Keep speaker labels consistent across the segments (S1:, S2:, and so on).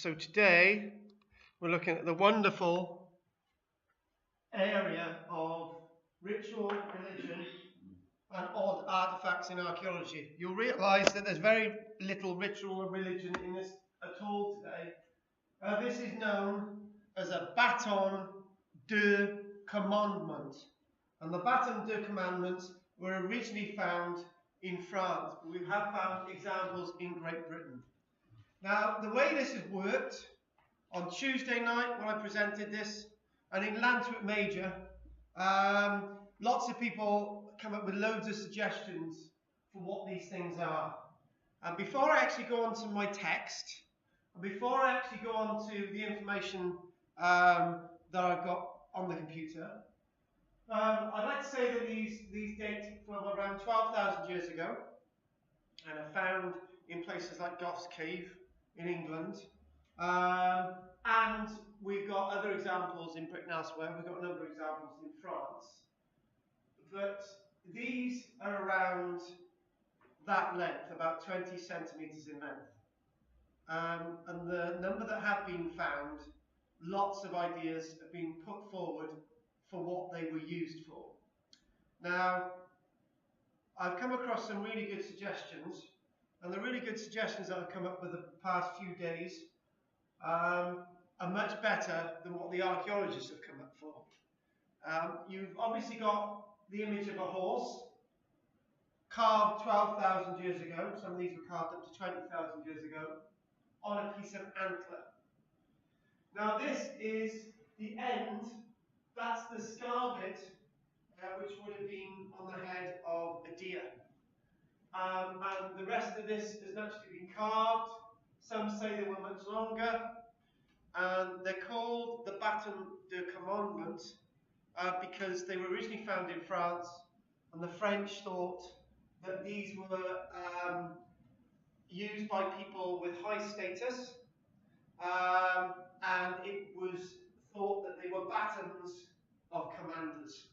S1: So today we're looking at the wonderful area of ritual, religion and odd artefacts in archaeology. You'll realise that there's very little ritual and religion in this at all today. This is known as a bâton de commandement. And the bâton de commandment were originally found in France, but we have found examples in Great Britain. Now, the way this has worked, on Tuesday night when I presented this, and in Lantwick Major, lots of people come up with loads of suggestions for what these things are. And before I actually go on to my text, and before I actually go on to the information that I've got on the computer, I'd like to say that these date from around 12,000 years ago, and are found in places like Goth's Cave in England, and we've got other examples in Britain elsewhere. We've got a number of examples in France, but these are around that length, about 20 centimetres in length. And the number that have been found, lots of ideas have been put forward for what they were used for. Now, I've come across some really good suggestions, and the really good suggestions that I've come up with the past few days are much better than what the archaeologists have come up for. You've obviously got the image of a horse, carved 12,000 years ago. Some of these were carved up to 20,000 years ago, on a piece of antler. Now this is the end, that's the scar bit, which would have been on the head of a deer. And the rest of this has naturally been carved. Some say they were much longer. And they're called the bâton de commandement because they were originally found in France, and the French thought that these were used by people with high status, and it was thought that they were batons of commanders,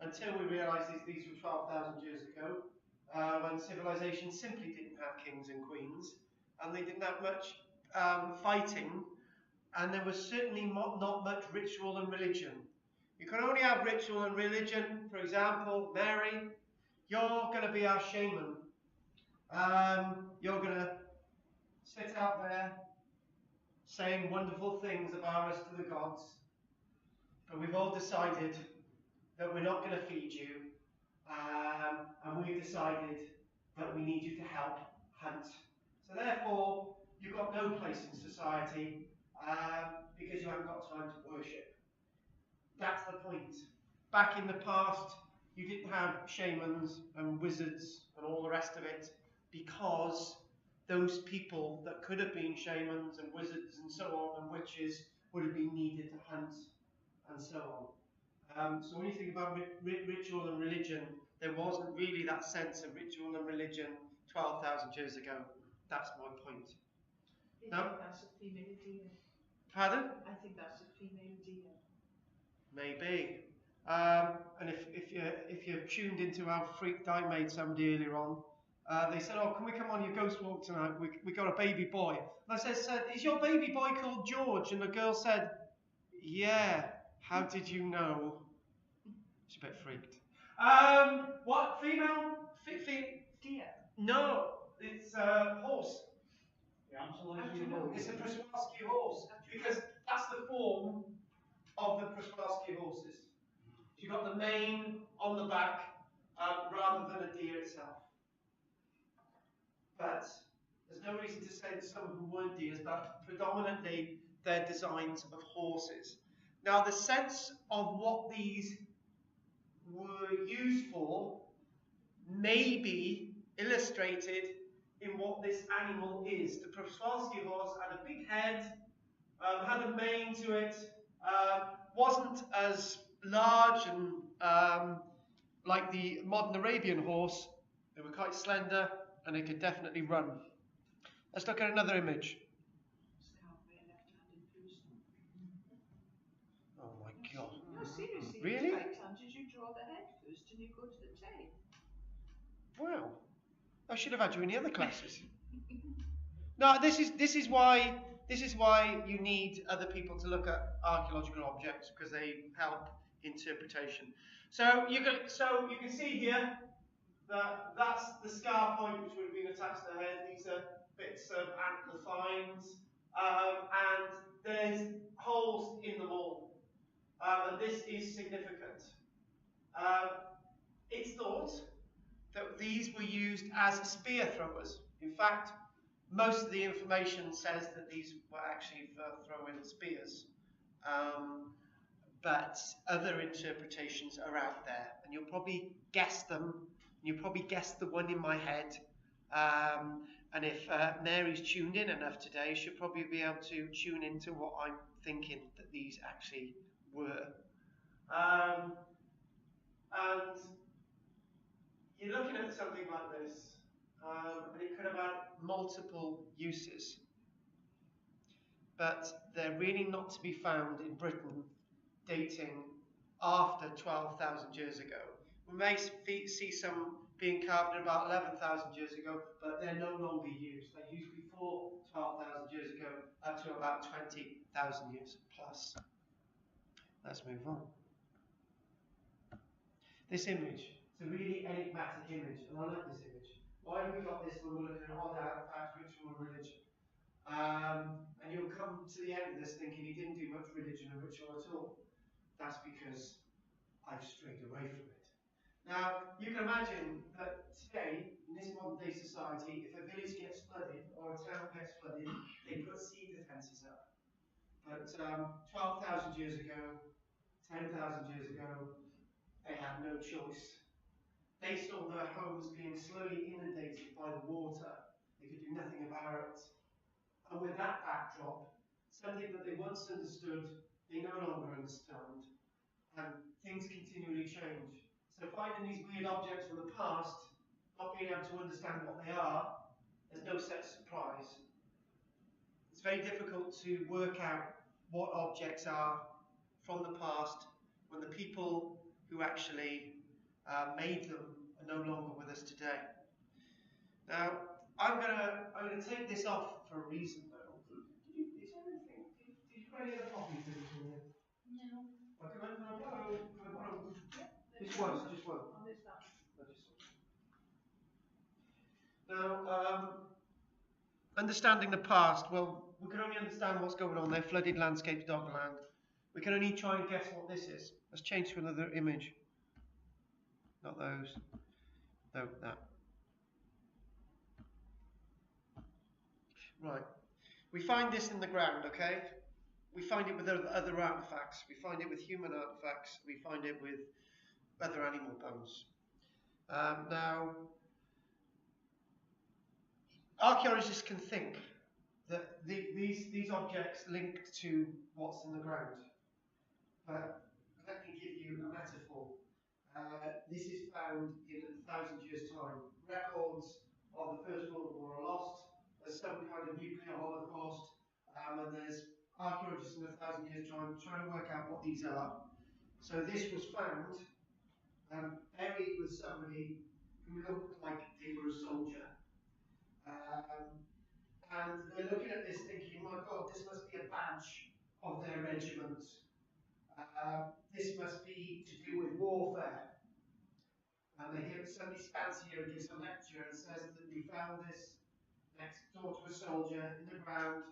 S1: until we realised these were 12,000 years ago, when civilization simply didn't have kings and queens, and they didn't have much fighting, and there was certainly not much ritual and religion. You can only have ritual and religion. For example, Mary, you're going to be our shaman. You're going to sit out there saying wonderful things about us to the gods, but we've all decided that we're not going to feed you, and we've decided that we need you to help hunt. So therefore, you've got no place in society because you haven't got time to worship. That's the point. Back in the past, you didn't have shamans and wizards and all the rest of it, because those people that could have been shamans and wizards and so on and witches would have been needed to hunt and so on. So when you think about ritual and religion, there wasn't really that sense of ritual and religion 12,000 years ago. That's my point.
S2: I think that's a female deer.
S1: Pardon?
S2: I think that's a female deer.
S1: Maybe. And if you're tuned into how freaked I made somebody earlier on, they said, "Oh, can we come on your ghost walk tonight? We got a baby boy." And I said, "Is your baby boy called George?" And the girl said, "Yeah. How did you know?" She's a bit freaked. What female?
S2: Deer.
S1: No, it's a horse.
S3: Yeah,
S1: It's a Przewalski horse, because that's the form of the Przewalski horses. You've got the mane on the back rather than a deer itself. But there's no reason to say that some of them weren't deers, but predominantly they're designs of horses. Now, the sense of what these were used for may be illustrated in what this animal is. The Przewalski horse had a big head, had a mane to it, wasn't as large and like the modern Arabian horse. They were quite slender, and they could definitely run. Let's look at another image. Oh my God.
S2: No, seriously.
S1: Really?
S2: Did you draw the head first and you go to the tail?
S1: Wow. I should have had you in the other classes. No, this is why this is why you need other people to look at archaeological objects, because they help interpretation. So you can see here that that's the scar point which would have been attached to the head. These are bits of antler finds, and there's holes in them all, and this is significant. It's thought that these were used as spear throwers. In fact, most of the information says that these were actually for throwing spears. But other interpretations are out there, and you'll probably guess them. You'll probably guess the one in my head. And if Mary's tuned in enough today, she'll probably be able to tune into what I'm thinking that these actually were. And you're looking at something like this, and it could have had multiple uses. But they're really not to be found in Britain dating after 12,000 years ago. We may see some being carved about 11,000 years ago, but they're no longer used. They're used before 12,000 years ago, up to about 20,000 years plus. Let's move on. This image, it's a really enigmatic image, and I like this image. Why have we got this when we're looking at odd artifacts, ritual and religion? And you'll come to the end of this thinking he didn't do much religion or ritual at all. That's because I've strayed away from it. Now, you can imagine that today, in this modern day society, if a village gets flooded or a town gets flooded, they put sea defences up. But 12,000 years ago, 10,000 years ago, they had no choice. They saw their homes being slowly inundated by the water. They could do nothing about it. And with that backdrop, something that they once understood, they no longer understand. And things continually change. So finding these weird objects from the past, not being able to understand what they are, there's no such surprise. It's very difficult to work out what objects are from the past when the people who actually made them are no longer with us today. Now, I'm gonna take this off for a reason, though. Did you put any other copies in here?
S2: No.
S1: Can I borrow? Just one.
S2: Oh, there's that.
S1: Now, understanding the past, well, we can only understand what's going on there. Flooded landscapes, dogland. We can only try and guess what this is. Let's change to another image. Not those. No, that. Right. We find this in the ground, okay? We find it with other artefacts. We find it with human artefacts. We find it with other animal bones. Now, archaeologists can think that these objects linked to what's in the ground. But let me give you a metaphor. This is found in 1,000 years' time. Records of the First World War are lost. There's some kind of nuclear holocaust, and there's archaeologists in 1,000 years' time trying to work out what these are. So this was found buried with somebody who looked like they were a soldier. And they're looking at this thinking, my God, this must be a badge of their regiment. This must be to do with warfare. And they hear somebody stands here and gives a lecture and says that we found this next door to a soldier in the ground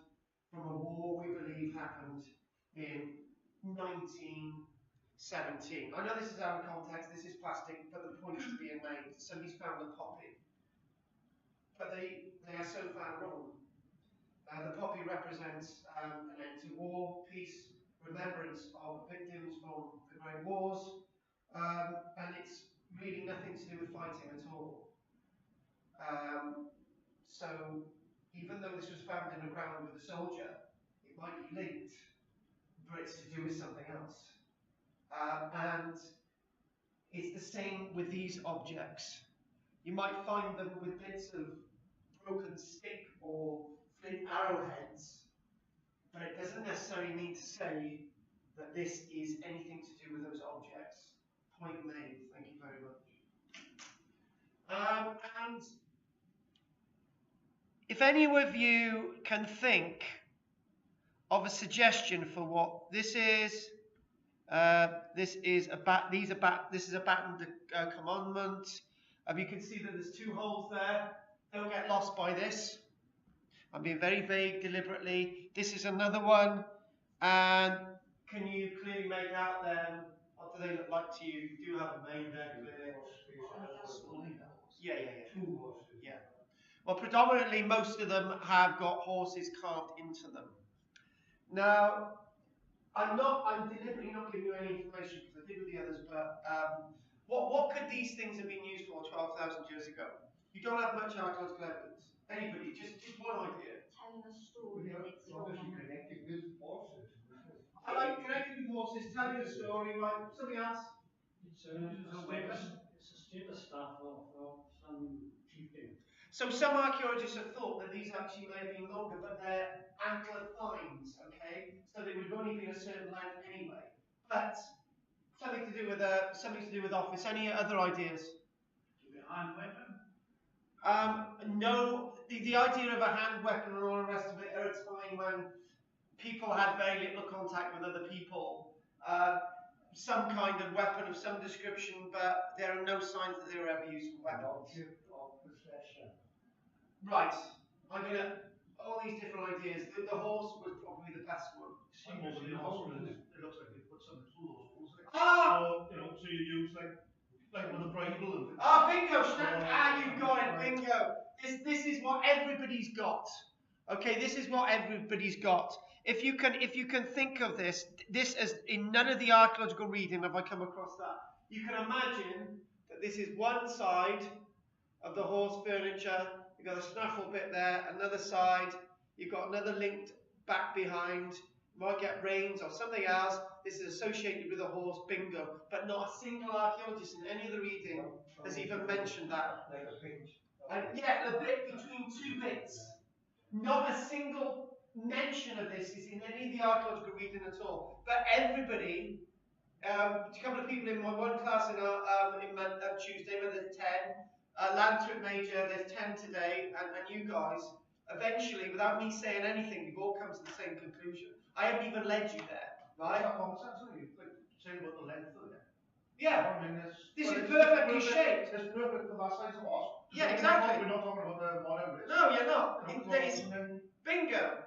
S1: from a war we believe happened in 1917. I know this is out of context, this is plastic, but the point is being made. Somebody's found a poppy. But they are so far wrong. The poppy represents an end to war, peace, remembrance of victims from the Great Wars, and it's really nothing to do with fighting at all. So, even though this was found in the ground with a soldier, it might be linked, but it's to do with something else. And it's the same with these objects. You might find them with bits of broken stick or flint arrowheads, but it doesn't necessarily mean to say that this is anything to do with those objects. Point made. Thank you very much. And if any of you can think of a suggestion for what this is. This is a This is a battened commandment. You can see that there's 2 holes there. Don't get lost by this. I'm being very vague deliberately. This is another one. And can you clearly make out then? What do they look like to you? You do have a vein there clearly. Yeah.
S3: 2 horses.
S1: Yeah. Well, predominantly most of them have got horses carved into them. Now, I'm deliberately not giving you any information because I did with the others, but what could these things have been used for 12,000 years ago? You don't have much archaeological evidence. Anybody, just one idea.
S2: Telling a story and it's
S3: Obviously
S2: wrong.
S3: connected with horses.
S1: I like connected with horses, telling a story, right? Something else?
S3: It's a status staff for some chieftain.
S1: So some archaeologists have thought that these actually may have been longer, but they're antler tines, okay? So they would have only been a certain length anyway. But something to do with office. Any other ideas?
S3: To be a hand weapon.
S1: No, the idea of a hand weapon and all the rest of it are a time when people had very little contact with other people. Some kind of weapon of some description, but there are no signs that they were ever used for weapons.
S3: Object of possession.
S1: Right, I'm gonna, all these different ideas. The horse was probably the best one.
S4: It looks like they put some tools.
S1: Ah!
S4: So you use like with a bridle and things.
S1: Ah, bingo, snap! You got it, bingo. This is what everybody's got. Okay, this is what everybody's got. If you can think of this as in none of the archaeological reading have I come across that. You can imagine that this is one side of the horse furniture. You've got a snaffle bit there, another side. You've got another linked back behind. You might get reins or something else. This is associated with a horse, bingo. But not a single archaeologist in any of the reading has even mentioned that.
S3: Like a pinch.
S1: And yeah, the bit between 2 bits. Not a single mention of this is in any of the archaeological reading at all. But everybody, a couple of people in my one class in Tuesday, where there's 10, Landscript Major, there's 10 today, and you guys, eventually, without me saying anything, you've all come to the same conclusion. I haven't even led you there, right?
S4: That's only like saying about the length of it.
S1: Yeah.
S4: I mean,
S1: This is perfectly shaped.
S4: It's perfect for that size of horse.
S1: Yeah, exactly.
S4: We're not talking about the modern race.
S1: No, you're not.
S4: It's
S1: Bingo.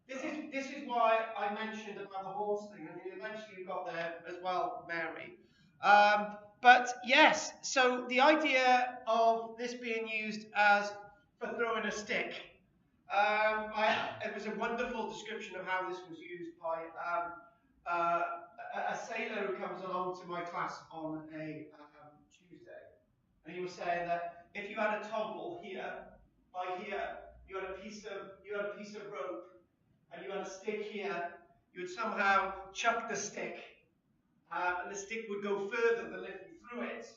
S1: This is why I mentioned about the horse thing. I mean, eventually you got there as well, Mary. But yes, so the idea of this being used as for throwing a stick. It was a wonderful description of how this was used by a sailor who comes along to my class on a Tuesday, and he was saying that if you had a toggle here, by here, you had a piece of rope, and you had a stick here, you would somehow chuck the stick, and the stick would go further than if you threw it,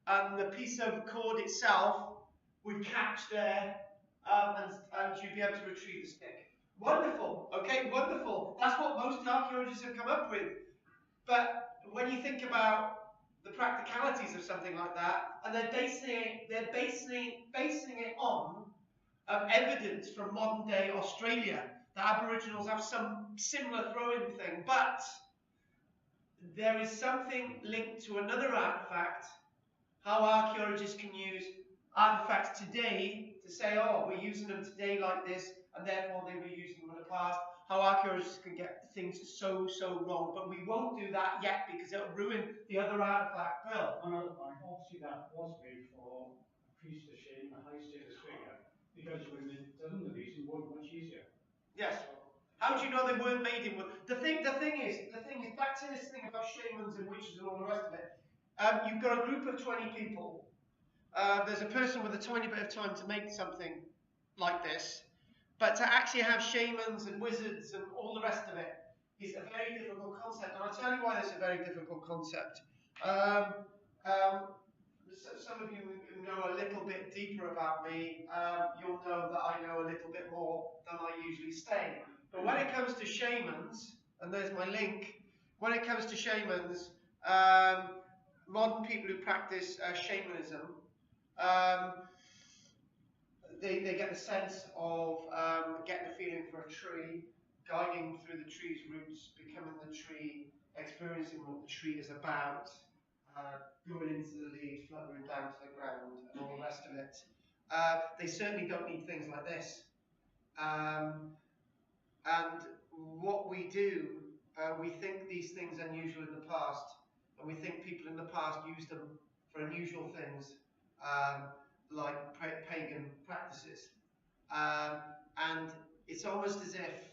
S1: and the piece of cord itself would catch there, and you'd be able to retrieve the stick. Wonderful, okay, wonderful. That's what most archaeologists have come up with. But when you think about the practicalities of something like that, and they're basing it on evidence from modern day Australia. The Aboriginals have some similar throwing thing, but there is something linked to another artifact, how archaeologists can use artifacts today to say, oh, we're using them today like this, and therefore they were using them in the past. How archaeologists can get things so wrong, but we won't do that yet because it'll ruin the other artifact. Bill?
S3: Another point, obviously that was made for a priest to shame a high status figure, because when they did them, the reason was much easier.
S1: Yes. How do you know they weren't made in wood? The thing is, back to this thing about shamans and witches and all the rest of it. You've got a group of 20 people. There's a person with a tiny bit of time to make something like this, but to actually have shamans and wizards and all the rest of it is a very difficult concept. And I'll tell you why it's a very difficult concept. Some of you who know a little bit deeper about me, you'll know that I know a little bit more than I usually say. But when it comes to shamans, and there's my link, when it comes to shamans, modern people who practice shamanism, they get the sense of getting a feeling for a tree, guiding through the tree's roots, becoming the tree, experiencing what the tree is about, going into the leaves, fluttering down to the ground, and all the rest of it. They certainly don't need things like this. And what we do, we think these things unusual in the past, and we think people in the past used them for unusual things, like pagan practices. And it's almost as if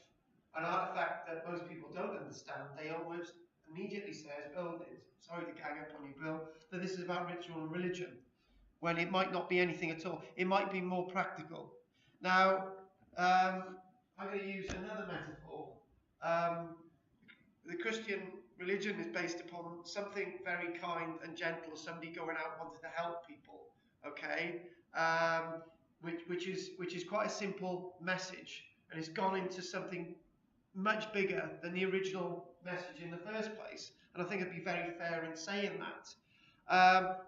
S1: an artifact that most people don't understand, they almost immediately say, as Bill did, sorry to gang up on you, Bill, that this is about ritual and religion, when it might not be anything at all. It might be more practical. Now, I'm going to use another metaphor. The Christian religion is based upon something very kind and gentle, somebody going out wanting to help people, okay? Which is quite a simple message, and it's gone into something much bigger than the original message in the first place. And I think it'd be very fair in saying that.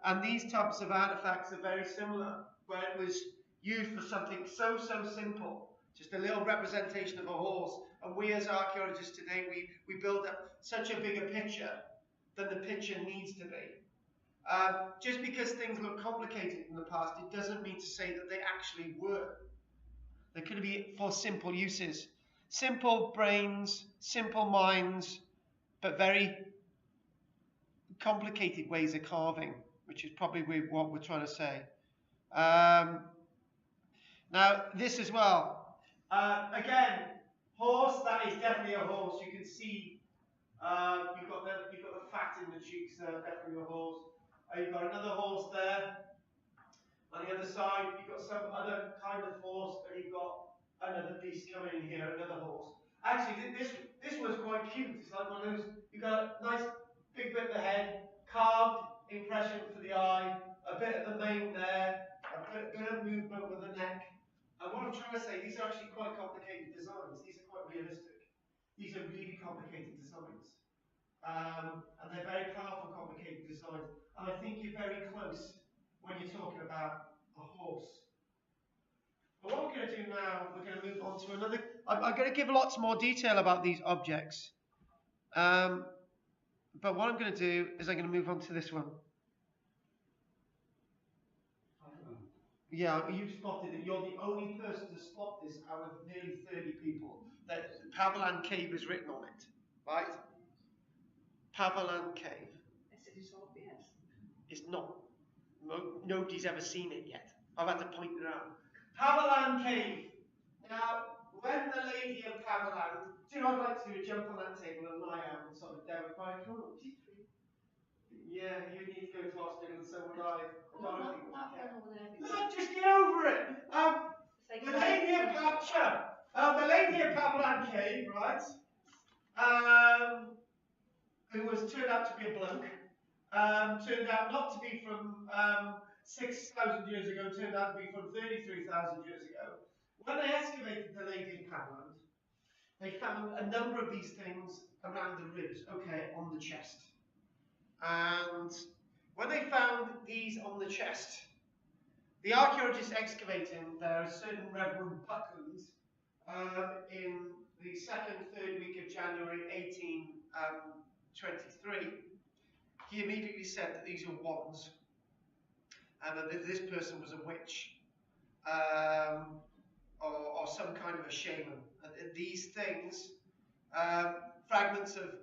S1: And these types of artifacts are very similar, where it was used for something so simple, just a little representation of a horse. And we as archaeologists today, we build up such a bigger picture than the picture needs to be. Just because things look complicated in the past, it doesn't mean to say that they actually were. They could be for simple uses. Simple brains, simple minds, but very complicated ways of carving, which is probably what we're trying to say. Now, this as well. Again, horse, that is definitely a horse. You can see you've got the fat in the cheeks there, definitely a horse. You've got another horse there. On the other side, you've got some other kind of horse, and you've got another beast coming in here, another horse. Actually, this was quite cute. It's like one of those, you've got a nice big bit of the head, carved impression for the eye, a bit of the mane there, a bit of movement with the neck. And what I'm trying to say, these are actually quite complicated designs. These are quite realistic. These are really complicated designs. And they're very powerful, complicated designs. And I think you're very close when you're talking about a horse. But what we're going to do now, we're going to move on to another. I'm going to give lots more detail about these objects. But what I'm going to do is I'm going to move on to this one. Yeah, you spotted it. You're the only person to spot this out of nearly 30 people. That Pavalan Cave is written on it, right? Pavalan Cave.
S2: It's obvious.
S1: It's not. Nobody's ever seen it yet. I've had to point it out. Pavalan Cave. Now, when the lady of Pavalan, do you know what I'd like to do? Jump on that table and lie out and sort of demify it. Yeah, you need to go to hospital and so would I. No, just get over it. The lady of Pavalan Cave, right? Who was turned out to be a bloke. Turned out not to be from 6,000 years ago, turned out to be from 33,000 years ago. When they excavated the Lady of Pavalan, they found a number of these things around the ribs, okay, on the chest. And when they found these on the chest, the archaeologists excavating, there are certain Reverend Buckland in the third week of January 1823. He immediately said that these are wands, and that this person was a witch, or some kind of a shaman. And these things, fragments of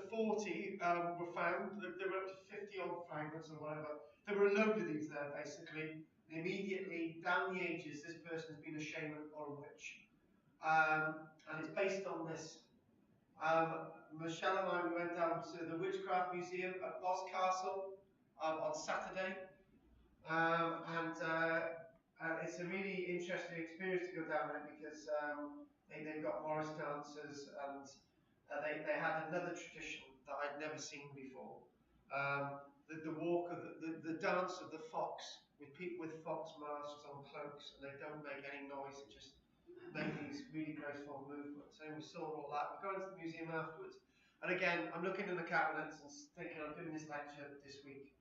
S1: 40 were found. There were up to 50 odd fragments or whatever. There were a load of these there, basically. And immediately, down the ages, this person has been a shaman or a witch. And it's based on this. Michelle and I went down to the Witchcraft Museum at Boss Castle on Saturday, and it's a really interesting experience to go down there because they've got Morris dancers, and they had another tradition that I'd never seen before. The walk of the dance of the fox, with people with fox masks on cloaks, and they don't make any noise, it just make these really graceful movements. And we saw all that. We're going to the museum afterwards. And again, I'm looking in the cabinets and thinking I'm doing this lecture this week.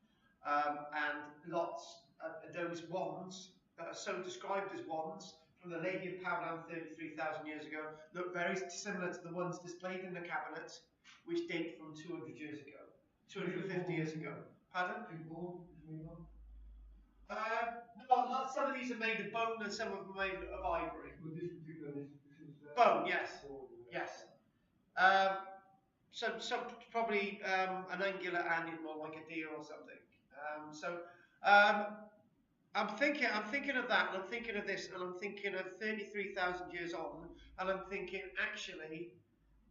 S1: And lots of those wands that are so described as wands, from the Lady of Pavan 33,000 years ago look very similar to the ones displayed in the cabinet, which date from 200 years ago, 250 years ago. Pardon? No, some of these are made of bone and some of them are made of ivory. Bone, yes. Yes. Some probably an angular animal like a deer or something. I'm thinking of that, and I'm thinking of this, and I'm thinking of 33,000 years on, and I'm thinking actually,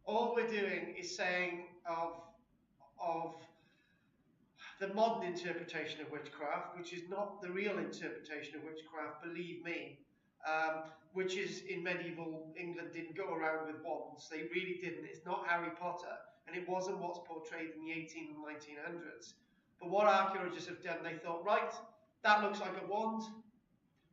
S1: all we're doing is saying of the modern interpretation of witchcraft, which is not the real interpretation of witchcraft, believe me. Witches in medieval England didn't go around with wands. They really didn't. It's not Harry Potter, and it wasn't what's portrayed in the 18 and 1900s. But what archaeologists have done, they thought, right, that looks like a wand.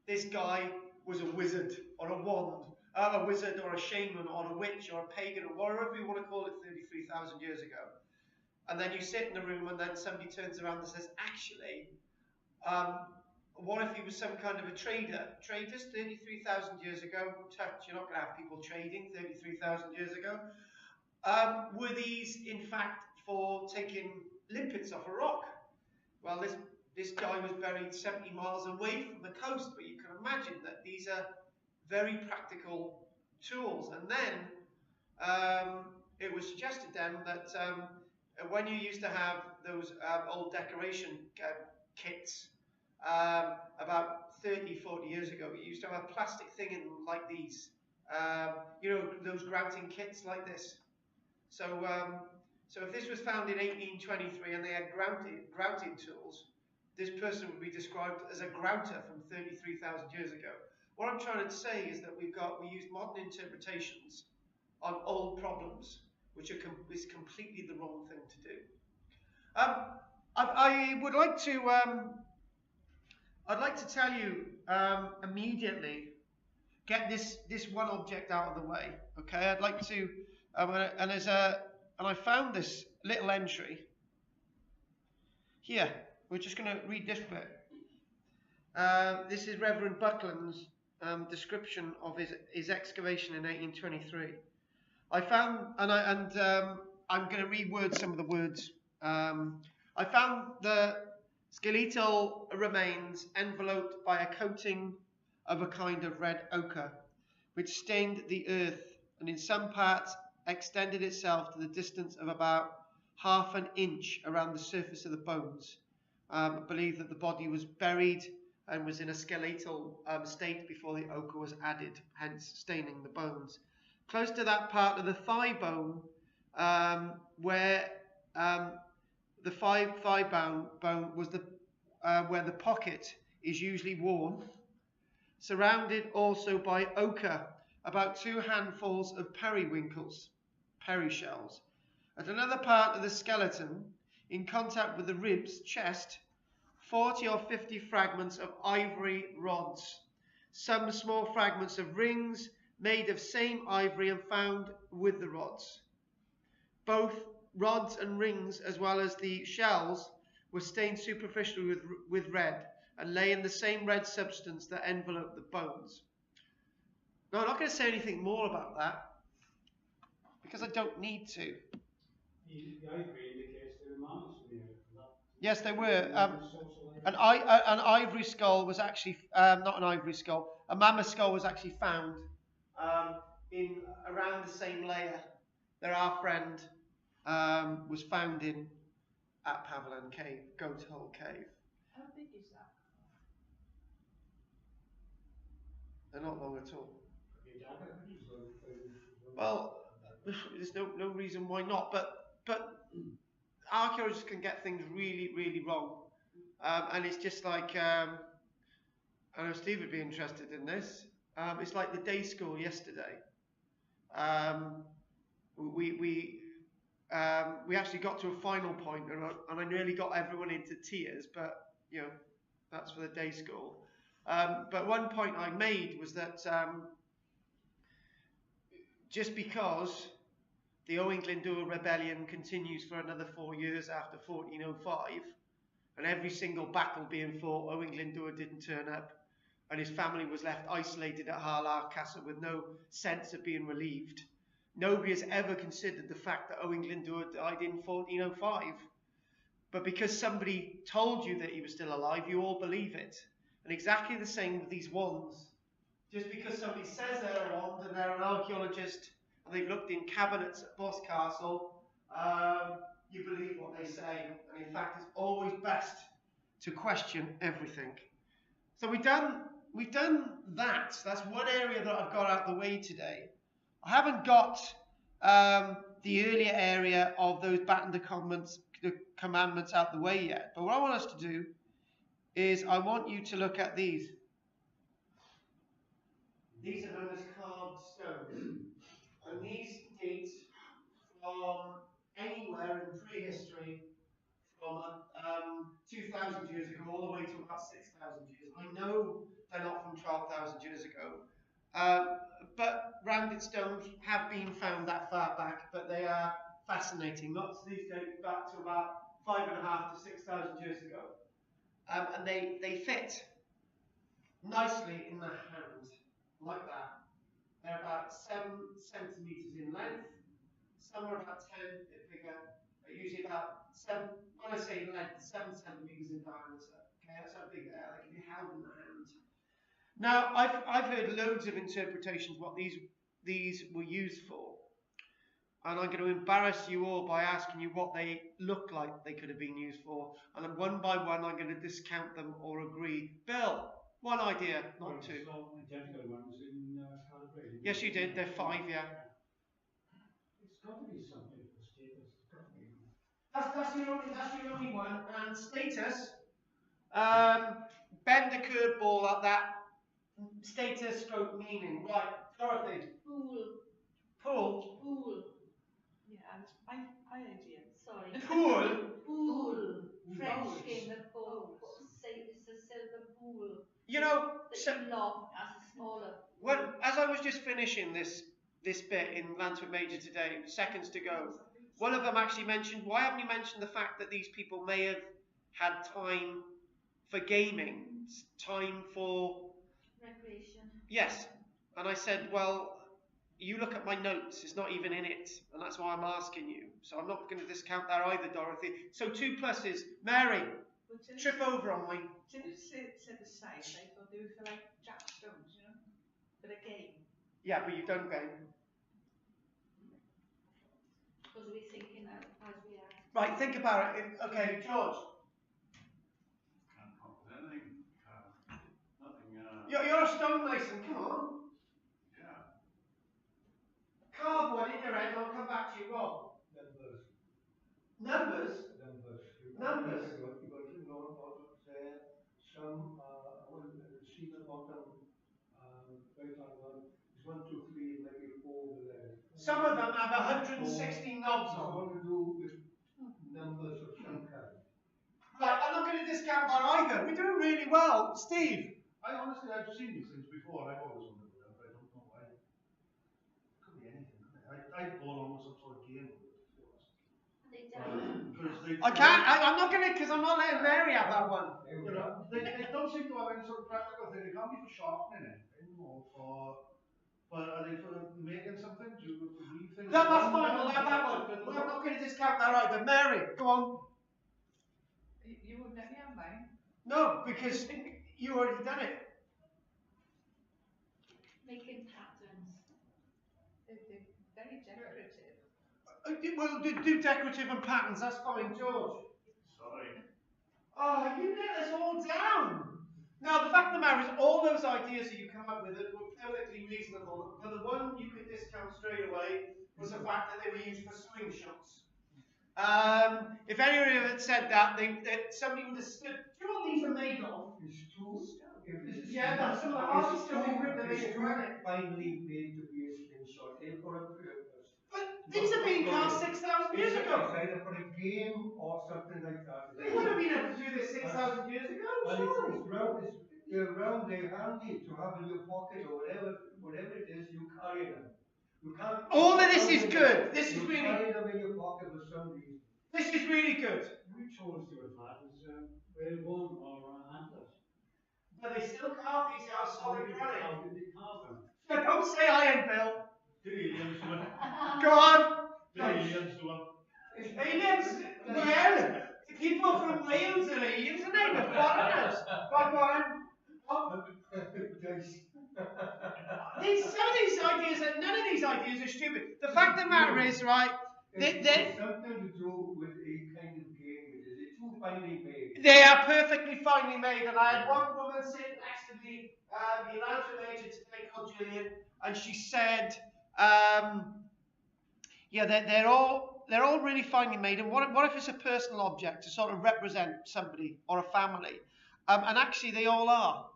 S1: This guy was a wizard or a wand, a wizard or a shaman or a witch or a pagan or whatever you want to call it 33,000 years ago. And then you sit in a room and then somebody turns around and says, actually, what if he was some kind of a trader? Traders 33,000 years ago, you're not going to have people trading 33,000 years ago. Were these, in fact, for taking limpets off a rock? Well, this guy was buried 70 miles away from the coast, but you can imagine that these are very practical tools. And then it was suggested then that when you used to have those old decoration kits, about 30, 40 years ago, you used to have a plastic thing in them like these. You know, those grouting kits like this. So if this was found in 1823 and they had grouting tools, this person would be described as a grouter from 33,000 years ago. What I'm trying to say is that we use modern interpretations on old problems, which is completely the wrong thing to do. I would like to I'd like to tell you immediately, get this one object out of the way. Okay, I'd like to and I found this little entry here. We're just going to read this bit. This is Reverend Buckland's description of his excavation in 1823. I found, I'm going to reword some of the words. I found the skeletal remains enveloped by a coating of a kind of red ochre, which stained the earth and in some parts extended itself to the distance of about ½ an inch around the surface of the bones. I believe that the body was buried and was in a skeletal state before the ochre was added, hence staining the bones. Close to that part of the thigh bone, where the thigh bone was where the pocket is usually worn, surrounded also by ochre, about 2 handfuls of periwinkles, peri shells. At another part of the skeleton, in contact with the ribs, chest, 40 or 50 fragments of ivory rods, some small fragments of rings made of same ivory and found with the rods. Both rods and rings, as well as the shells, were stained superficially with red and lay in the same red substance that enveloped the bones. Now, I'm not going to say anything more about that because I don't need to.
S3: The ivory indicates there were mammoths in the area.
S1: Yes, there were. An ivory skull was actually, not an ivory skull, a mammoth skull was actually found in around the same layer that our friend was found in at Pavilan Cave, Goat Hole Cave.
S2: How big is that?
S1: They're not long at all. Well, there's no reason why not, but archaeologists can get things really, really wrong. And it's just like, I know Steve would be interested in this. It's like the day school yesterday. We actually got to a final point, and I nearly got everyone into tears, but you know, that's for the day school. But one point I made was that just because the Owain Glyndŵr rebellion continues for another 4 years after 1405, and every single battle being fought, Owain Glyndŵr didn't turn up, and his family was left isolated at Harlaw Castle with no sense of being relieved. Nobody has ever considered the fact that Owen Glyndŵr died in 1405. But because somebody told you that he was still alive, you all believe it. And exactly the same with these wands. Just because somebody says they're a wand and they're an archaeologist and they've looked in cabinets at Boscastle, you believe what they say. And in fact, it's always best to question everything. So we've done that. That's one area that I've got out of the way today. I haven't got the earlier area of those the commandments out the way yet. But what I want us to do is I want you to look at these. These are known as carved stones. And these date from anywhere in prehistory from 2,000 years ago all the way to about 6,000 years. I know they're not from 12,000 years ago. But rounded stones have been found that far back, but they are fascinating. Lots of these date back to about 5,500 to 6,000 years ago. And they fit nicely in the hand, like that. They're about 7 centimetres in length. Some are about 10, a bit bigger, but usually about 7, when I say length, 7 centimetres in diameter. Okay, that's how big they are. They can be held in the hand. Now, I've heard loads of interpretations what these were used for. And I'm going to embarrass you all by asking you what they look like they could have been used for. And then one by one, I'm going to discount them or agree. Bill, one idea, not two.
S3: Identical ones in Calgary.
S1: Yes, you did. They're 5, yeah.
S3: It's got to be something for status. It's got to be.
S1: That's the only one. And status, bend the curveball at that. Status stroke meaning. Right, Dorothy. Pool.
S2: Yeah, that's my idea. Sorry.
S1: Pool.
S2: French game of pool. It's a silver pool.
S1: You know,
S2: That you lock as a smaller.
S1: Well, as I was just finishing this bit in Lantern Major today, seconds to go, one of them actually mentioned, why haven't you mentioned the fact that these people may have had time for gaming, time for
S2: Recreation.
S1: Yes. And I said, well, you look at my notes, it's not even in it, and that's why I'm asking you. So I'm not going to discount that either, Dorothy. So 2 pluses. Mary, trip over on me.
S5: Didn't you set aside, I thought they were for like jackstones, you know, for the game.
S1: Yeah, but you don't game.
S2: Because we're thinking as we are.
S1: Right, think about it. Okay, George.
S6: Can't come up with anything. Nothing.
S1: You're a stonemason, come on.
S6: Yeah.
S1: Carve one in your head and I'll come back to you, Rob. Numbers? Numbers.
S4: Some see the bottom right hand one is 1, 2, 3, maybe 4 the left.
S1: Some of them have 160 knobs
S4: I
S1: on.
S4: want to do with numbers of some kind.
S1: Right, I'm not going to discount that either. We're doing really well. Steve?
S4: I've seen these things before. I've always wondered about them, but I don't know why. It could be anything, couldn't it? I'd go along with some sort of game with it, to be honest.
S1: I can't, I'm not going to, because I'm not letting Mary have that one.
S4: You know, they don't seem to have any sort of practical thing. They can't be for sharpening it, anymore, but are they for making something? Do you leave things?
S1: No, that's fine, we'll have that one. Well, I'm not going to discount that either. Mary, go on.
S5: You wouldn't let me have mine.
S1: No, because you already done it.
S2: Making patterns.
S5: They're very decorative.
S1: Well, do decorative and patterns, that's fine, George.
S6: Sorry.
S1: Oh, you let us all down. Now, the fact of the matter is, all those ideas that you come up with were perfectly reasonable, but the one you could discount straight away was the fact that they were used for slingshots. If anyone had said that, somebody would have stood. Do you know what these are made of?
S4: It's too.
S1: Yeah, that's some of the artists still in Britain made of granite.
S4: Finely made to be a slingshot. They've got a purpose.
S1: But these are being cast 6,000 years ago.
S4: It's either for a game or something like that.
S1: They would have been able to do this 6,000 years ago.
S4: Well,
S1: Surely.
S4: they're round, they're handy to have in your pocket or whatever it is, you carry them. You can't.
S1: All of this is good. This is
S4: you
S1: really.
S4: carry them in your pocket for some reason.
S1: This is really good.
S3: Which horse do you have? Is whalebone or antlers?
S1: but they still carve these out of solid granite.
S3: How did they carve them?
S1: Now, don't say iron, Bill.
S4: The aliens do it.
S1: Go on.
S4: The aliens do it.
S1: Aliens? Well, people from Wales are aliens, and they were foreigners. But go on. Some of these ideas, none of these ideas are stupid. The fact of the matter is, right,
S7: something to do with a kind of game. Is it too finely made?
S1: they are perfectly finely made, and I had one woman sitting next to me, the announcement agent today called Gillian, and she said, yeah, they're all really finely made, and what if it's a personal object to sort of represent somebody or a family? And actually they all are.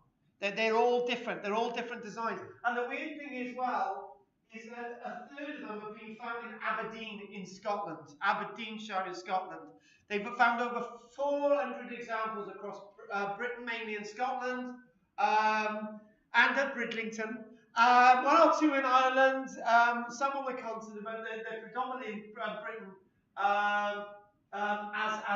S1: They're all different. They're all different designs. And the weird thing as well is that a third of them have been found in Aberdeen in Scotland, Aberdeenshire in Scotland. They've found over 400 examples across Britain, mainly in Scotland, and at Bridlington. One or two in Ireland, some on the continent, but they're predominantly in Britain as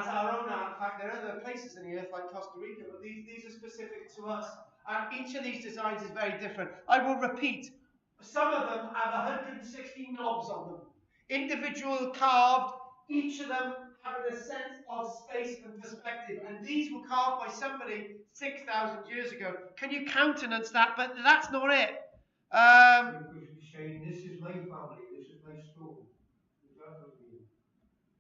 S1: our own artifact. There are other places in the earth like Costa Rica, but these are specific to us. And each of these designs is very different. I will repeat, some of them have 160 knobs on them. Individual carved, each of them having a sense of space and perspective. And these were carved by somebody 6,000 years ago. Can you countenance that? But that's not it.
S7: Saying, this is my family, this is my stone. Is that what you mean?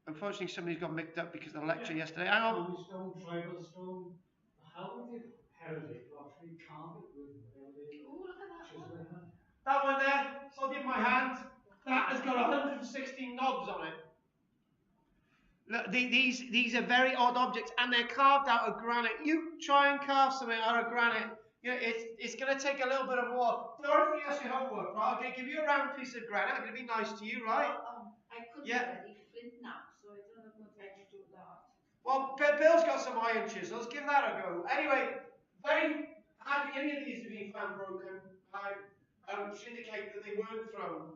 S1: Unfortunately, somebody's got mixed up because of the lecture yesterday. Hang on.
S3: Stone, tribal stone. How would they held it to actually carve it with whatever they
S2: Oh, look at that one.
S1: That one there, so I'll give my hand. That has got 116 knobs on it. Look, these are very odd objects, and they're carved out of granite. You try and carve something out of granite, you know, it's going to take a little bit of work. Dorothy, that's your homework, right? I'm going to give you a round piece of granite. I'm going to be nice to you, right?
S2: I couldn't
S1: Yeah.
S2: already flint now, so I don't know what I to do that.
S1: Well, Bill's got some iron chisels. Give that a go. Anyway, very hardly any of these have been found broken, which indicate that they weren't thrown.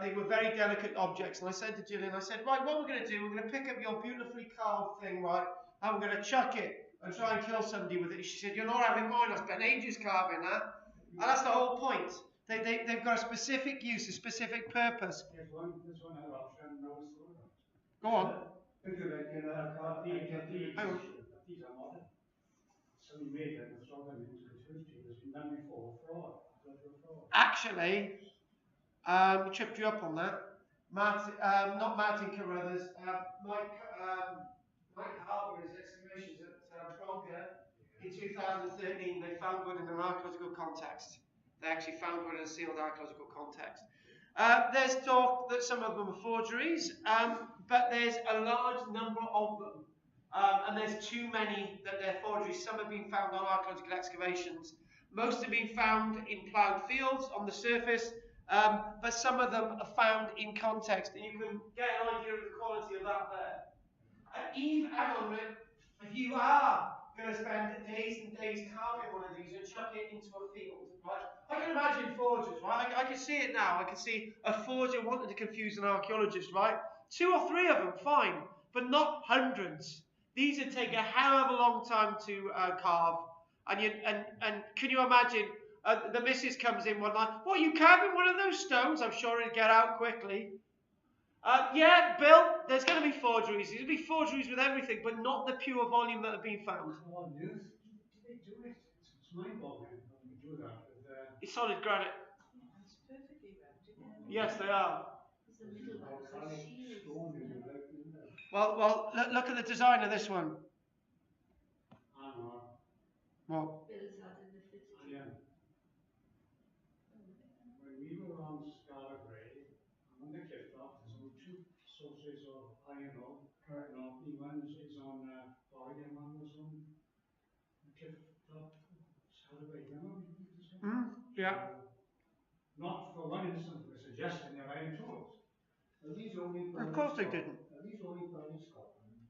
S1: They were very delicate objects. And I said to Gillian, I said, right, what we're going to do, we're going to pick up your beautifully carved thing, right, and we're going to chuck it and try and kill somebody with it. She said, you're not having mine. I spent ages carving that. And that's the whole point. They've got a specific use, a specific purpose.
S3: There's one other option, no stone.
S1: Go on.
S7: Think of it,
S3: These are modern. Somebody made them and throw them into the food tubers and then before fraud.
S1: Actually, tripped you up on that. Not Martin Carruthers, Mike Harper's excavations at Bronca in 2013, they found one in an archaeological context. They actually found one in a sealed archaeological context. There's talk that some of them are forgeries, but there's a large number of them. And there's too many that they're forgeries. Some have been found on archaeological excavations. Most have been found in ploughed fields on the surface, but some of them are found in context, and you can get an idea of the quality of that there. Eve, hang on a minute. If you are going to spend days and days carving one of these and chuck it into a field, right? I can imagine forgers, right? I can see it now. I can see a forger wanting to confuse an archaeologist, right? 2 or 3 of them, fine, but not hundreds. These would take a hell of a long time to carve. And can you imagine, the missus comes in one night, what, are you carving one of those stones? I'm sure it'll get out quickly. Yeah, Bill, there's going to be forgeries. There'll be forgeries with everything, but not the pure volume that have been found.
S3: Oh, yes. Do they do it? It's mind-boggling when you do that.
S1: It's solid granite.
S5: It's perfectly round.
S1: Yes, they are.
S2: It's the middle one, the shield.
S1: Well, look at the design of this one.
S3: I know.
S1: What?
S2: Bill's had in the fitted.
S3: Yeah. When we were on Scarlet Ray, on the cliff top, there's only 2 sources of iron ore. One is on Oregon, one was on the cliff top, Scarlet Ray. Remember?
S1: Yeah.
S3: Not for one instant we're suggesting they're iron tools.
S7: Are these only found
S1: Of course
S7: in
S1: they
S7: Scotland?
S1: didn't.
S7: Are these only found in Scotland?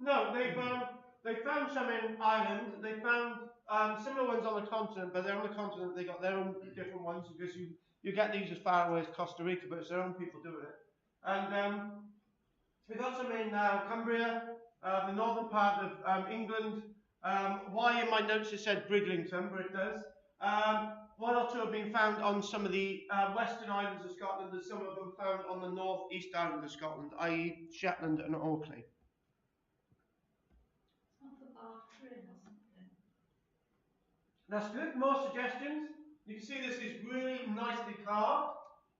S1: No, they found some in Ireland. They found similar ones on the continent, but they're on the continent. They got their own different ones because you get these as far away as Costa Rica, but it's their own people doing it. And we got some in Cumbria, the northern part of England, Why in my notes it said Bridlington, but it does. One or two have been found on some of the western islands of Scotland, and some of them found on the north-east island of Scotland, i.e. Shetland and Orkney.
S2: Not the bathroom or something.
S1: That's good. More suggestions? You can see this is really nicely carved.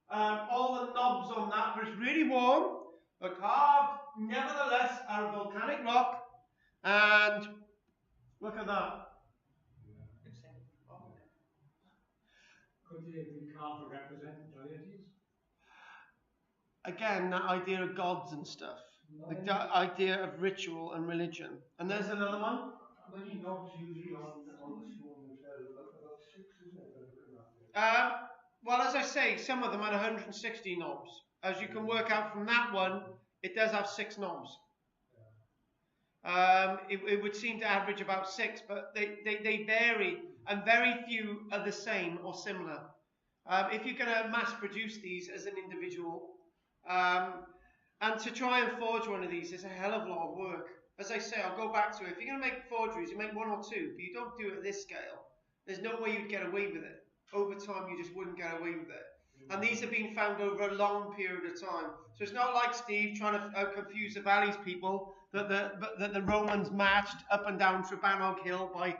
S1: All the knobs on that, but it's really warm. But carved, nevertheless, out of volcanic rock. And look at that.
S3: Could they be carved to represent deities?
S1: Again, that idea of gods and stuff. The idea of ritual and religion. And there's another one.
S7: How many knobs usually on the stone as well? About 6, isn't it?
S1: Well, as I say, some of them had 160 knobs. As you can work out from that one, it does have 6 knobs. It would seem to average about 6, but they vary, and very few are the same or similar. If you're going to mass produce these as an individual, and to try and forge one of these is a hell of a lot of work. As I say, I'll go back to it. If you're going to make forgeries, you make 1 or 2, but you don't do it at this scale. There's no way you'd get away with it. Over time, you just wouldn't get away with it. And these have been found over a long period of time. So it's not like Steve trying to confuse the Valleys people that the Romans marched up and down Trebanog Hill by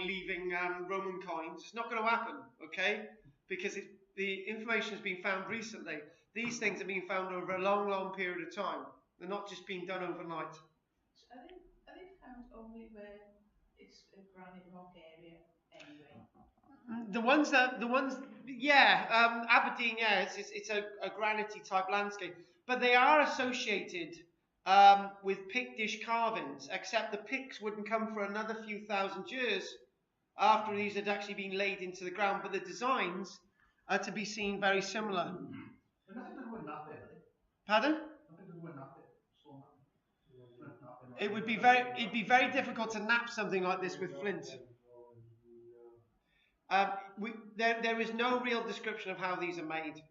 S1: leaving Roman coins. It's not going to happen, okay? Because the information has been found recently. These things have been found over a long, long period of time. They're not just being done overnight.
S5: So are they found only where it's a granite rock area anyway?
S1: Aberdeen, yeah, it's a granity type landscape, but they are associated with Pictish carvings, except the Picts wouldn't come for another few thousand years after these had actually been laid into the ground, but the designs are to be seen very similar.
S4: But nothing to do with nothing.
S1: Pardon?
S4: Nothing to do with nothing.
S1: It'd be very difficult to nap something like this with flint. There is no real description of how these are made.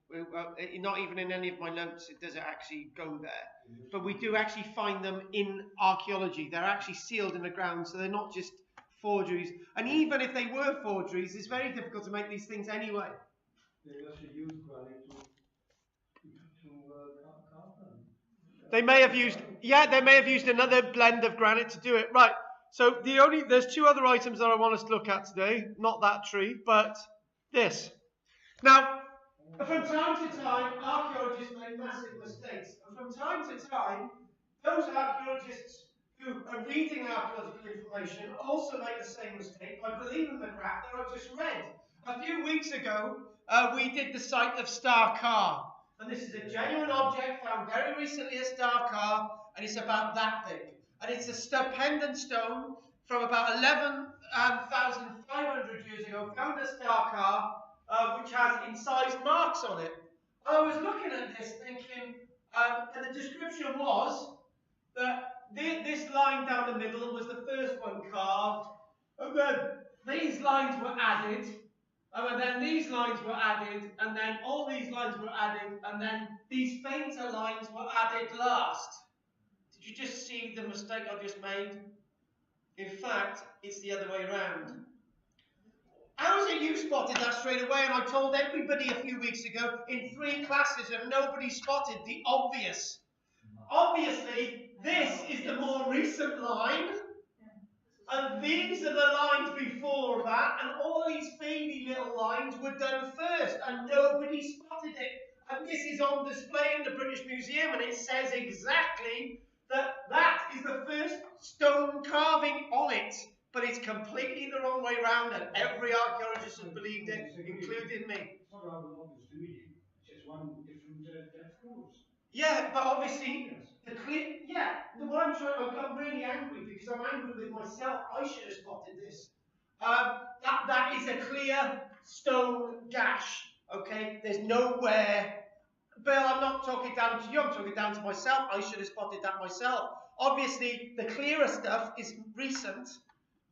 S1: Not even in any of my notes does it actually go there. But we do actually find them in archaeology. They're actually sealed in the ground, so they're not just forgeries. And even if they were forgeries, it's very difficult to make these things anyway.
S7: They actually use granite to carve them.
S1: They may have used another blend of granite to do it. Right. So there's 2 other items that I want us to look at today. Not that tree, but this. Now, from time to time, archaeologists make massive mistakes. And from time to time, those archaeologists who are reading archaeological information also make the same mistake by believing the crap that I've just read. A few weeks ago, we did the site of Star-Car. And this is a genuine object found very recently at Star-Car, and it's about that big. And it's a pendant stone from about 11,500 years ago, found at Star-Car, which has incised marks on it. I was looking at this thinking, and the description was that this line down the middle was the first one carved, and then these lines were added, and then these lines were added, and then all these lines were added, and then these fainter lines were added last. Did you just see the mistake I just made? In fact, it's the other way around. How is it you spotted that straight away? And I told everybody a few weeks ago in 3 classes and nobody spotted the obvious. Obviously, this is the more recent line. And these are the lines before that. And all these fadey little lines were done first. And nobody spotted it. And this is on display in the British Museum. And it says exactly that is the first stone carving on it, but it's completely the wrong way round, and every archaeologist has believed it, including me.
S3: It's not rather what it's doing, it's just one different depth rules.
S1: Yeah, but obviously, I'm really angry because I'm angry with myself. I should have spotted this. That is a clear stone gash, okay? There's nowhere. Bill, I'm not talking down to you, I'm talking down to myself. I should have spotted that myself. Obviously, the clearer stuff is recent,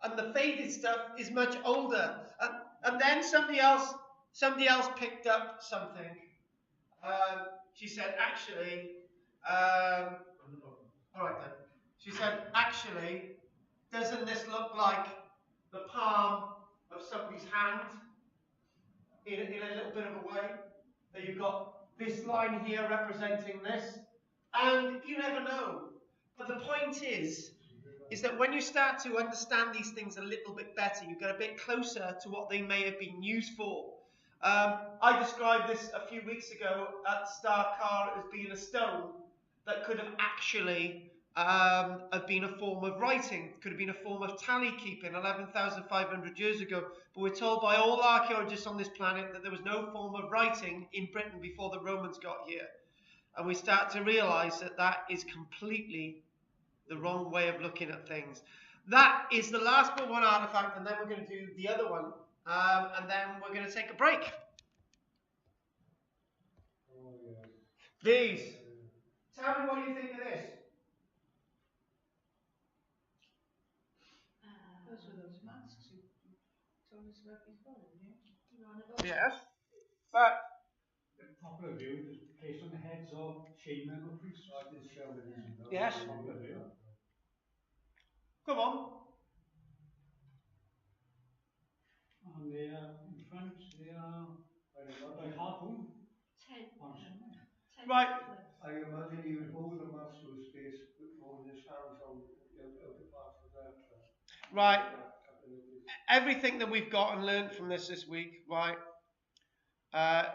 S1: and the faded stuff is much older. And then somebody else picked up something. She said, actually, all right then. She said, actually, doesn't this look like the palm of somebody's hand in a little bit of a way? That you've got this line here representing this, and you never know. But the point is that when you start to understand these things a little bit better, you get a bit closer to what they may have been used for. I described this a few weeks ago at Starcar as being a stone that could have actually have been a form of writing, could have been a form of tally keeping 11,500 years ago. But we're told by all archaeologists on this planet that there was no form of writing in Britain before the Romans got here. And we start to realise that that is completely the wrong way of looking at things. That is the last but one artifact, and then we're going to do the other one, and then we're going to take a break.
S7: Oh, yeah.
S1: These. Tell me what you think of this.
S5: Those were those masks you told us about before, didn't you?
S1: Yes. But
S3: The popular view is placed on the heads of shaman or priests.
S7: That is shamanism. That
S1: Yes.
S7: is popular view.
S1: come on.
S3: And they are in front, they are like harpoon.
S2: 10.
S1: Right.
S7: I imagine he would hold the mask to his face, holding his hands on the outer part of that.
S1: Right. Everything that we've got and learned from this week, right,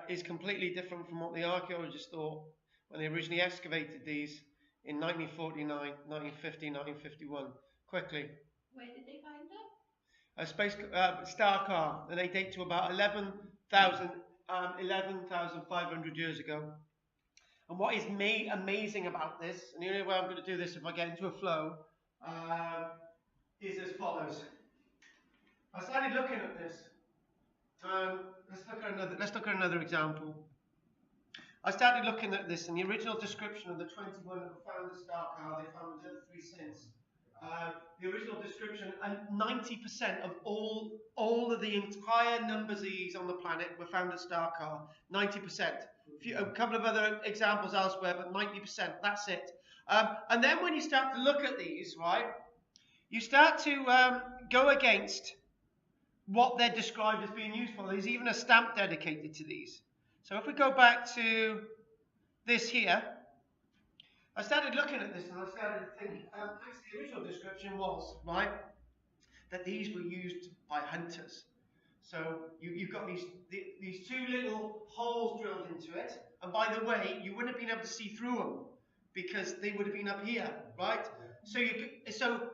S1: is completely different from what the archaeologists thought when they originally excavated these in 1949, 1950, 1951. Quickly.
S2: Where did they find them?
S1: A space star car, and they date to about 11,500 years ago. And what is amazing about this, and the only way I'm going to do this if I get into a flow, is as follows. I started looking at this. Let's look at another example. I started looking at this, and the original description of the 21 that were found at star car, they found the other 3 since. The original description, and 90% of all of the entire numbers of these on the planet were found at Starcar. 90%. A couple of other examples elsewhere, but 90%. That's it. And then when you start to look at these, right, you start to go against what they're described as being used for. There's even a stamp dedicated to these. So if we go back to this here, I started looking at this and I started thinking, actually the original description was, right, that these were used by hunters. So you've got these 2 little holes drilled into it, and by the way, you wouldn't have been able to see through them because they would have been up here, right? So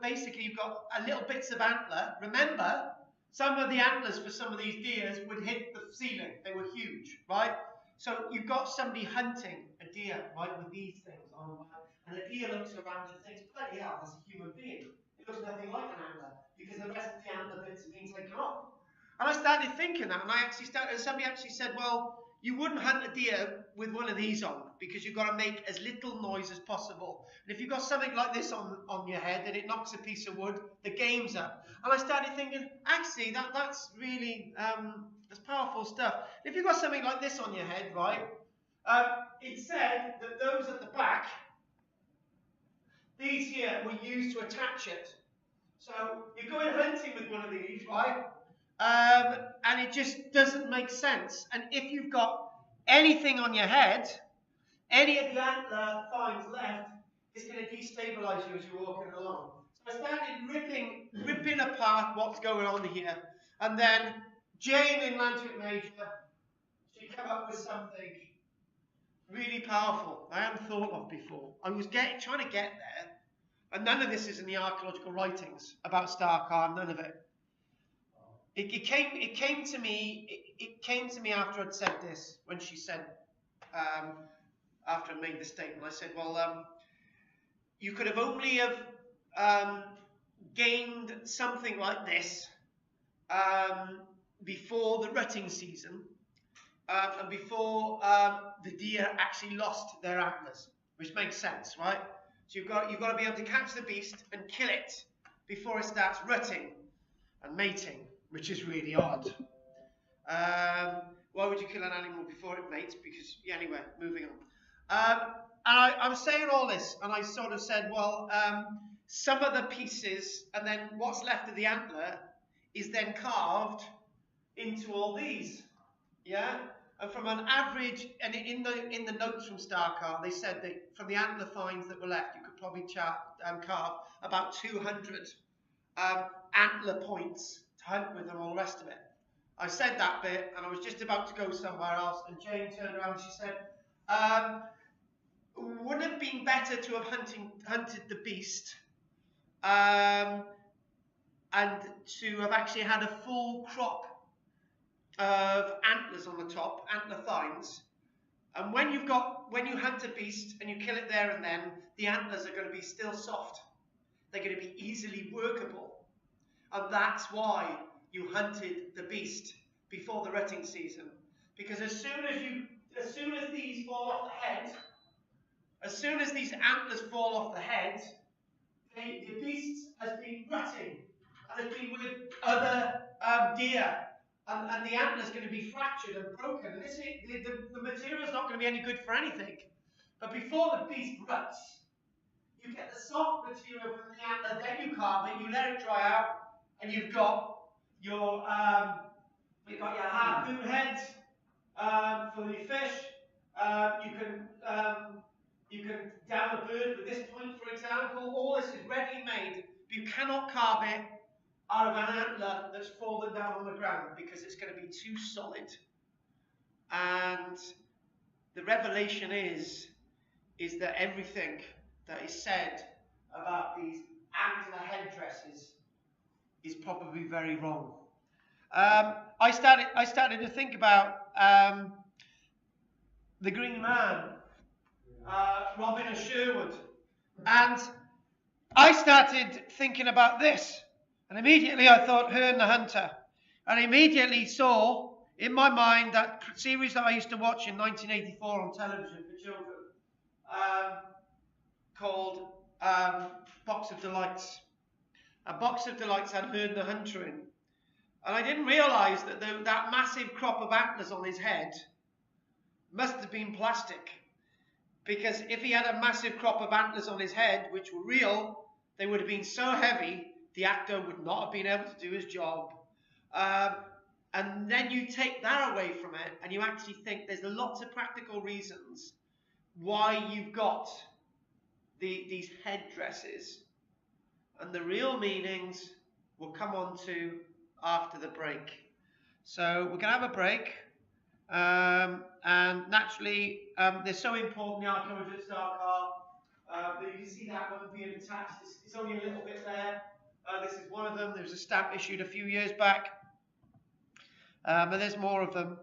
S1: basically you've got little bits of antler. Remember, some of the antlers for some of these deers would hit the ceiling. They were huge, right? So you've got somebody hunting a deer, right, with these things on, and the deer looks around and thinks, bloody hell, that's a human being. It looks nothing like an antler because the rest of the antler bits have been taken off. And I started thinking that, and somebody actually said, well, you wouldn't hunt a deer with one of these on because you've got to make as little noise as possible. And if you've got something like this on your head and it knocks a piece of wood, the game's up. And I started thinking, actually, that's really that's powerful stuff. If you've got something like this on your head, right, it said that those at the back, these here were used to attach it. So you're going hunting with one of these, right? And it just doesn't make sense. And if you've got anything on your head, any of the antler finds left, it's going to destabilize you as you're walking along. So I started ripping apart what's going on here. And then Jane in Lantuit Major, she came up with something really powerful I hadn't thought of before. I was trying to get there, and none of this is in the archaeological writings about Starcar, none of it. It came to me after I'd said this, when she said, after I made the statement, I said, well, you could have only have gained something like this before the rutting season, and before the deer actually lost their antlers, which makes sense, right? So you've got to be able to catch the beast and kill it before it starts rutting and mating, which is really odd. Why would you kill an animal before it mates? Because, yeah, anyway, moving on. And I'm saying all this, and I sort of said, well, some of the pieces, and then what's left of the antler is then carved into all these. Yeah? And from an average, and in the notes from Starcar, they said that from the antler finds that were left, you could probably carve about 200 antler points to hunt with and all the rest of it. I said that bit, and I was just about to go somewhere else, and Jane turned around and she said, wouldn't it have been better to have hunted the beast and to have actually had a full crop of antlers on the top, antler tines, and when you hunt a beast and you kill it there and then, the antlers are going to be still soft. They're going to be easily workable, and that's why you hunted the beast before the rutting season, because as soon as these fall off the head, as soon as these antlers fall off the head, the beast has been rutting and has been with other deer, and the antler is going to be fractured and broken. And the material is not going to be any good for anything. But before the beast ruts, you get the soft material from the antler, then you carve it, you let it dry out, and you've got your harpoon heads for your fish. You can down a bird with this point, for example. All this is readily made, but you cannot carve it out of an antler that's fallen down on the ground because it's going to be too solid. And the revelation is that everything that is said about these antler headdresses is probably very wrong. I started to think about the Green Man, Robin of Sherwood, and I started thinking about this, and immediately I thought Herne the Hunter, and immediately saw in my mind that series that I used to watch in 1984 on television for children, called Box of Delights. A Box of Delights had Herne the Hunter in, and I didn't realise that that massive crop of antlers on his head must have been plastic, because if he had a massive crop of antlers on his head, which were real, they would have been so heavy, the actor would not have been able to do his job. And then you take that away from it, and you actually think there's lots of practical reasons why you've got these headdresses. And the real meanings we'll come on to after the break. So we're going to have a break. And naturally, they're so important, the archaeology at Starcar, that you can see that one being attached. It's only a little bit there. This is one of them. There was a stamp issued a few years back. But there's more of them.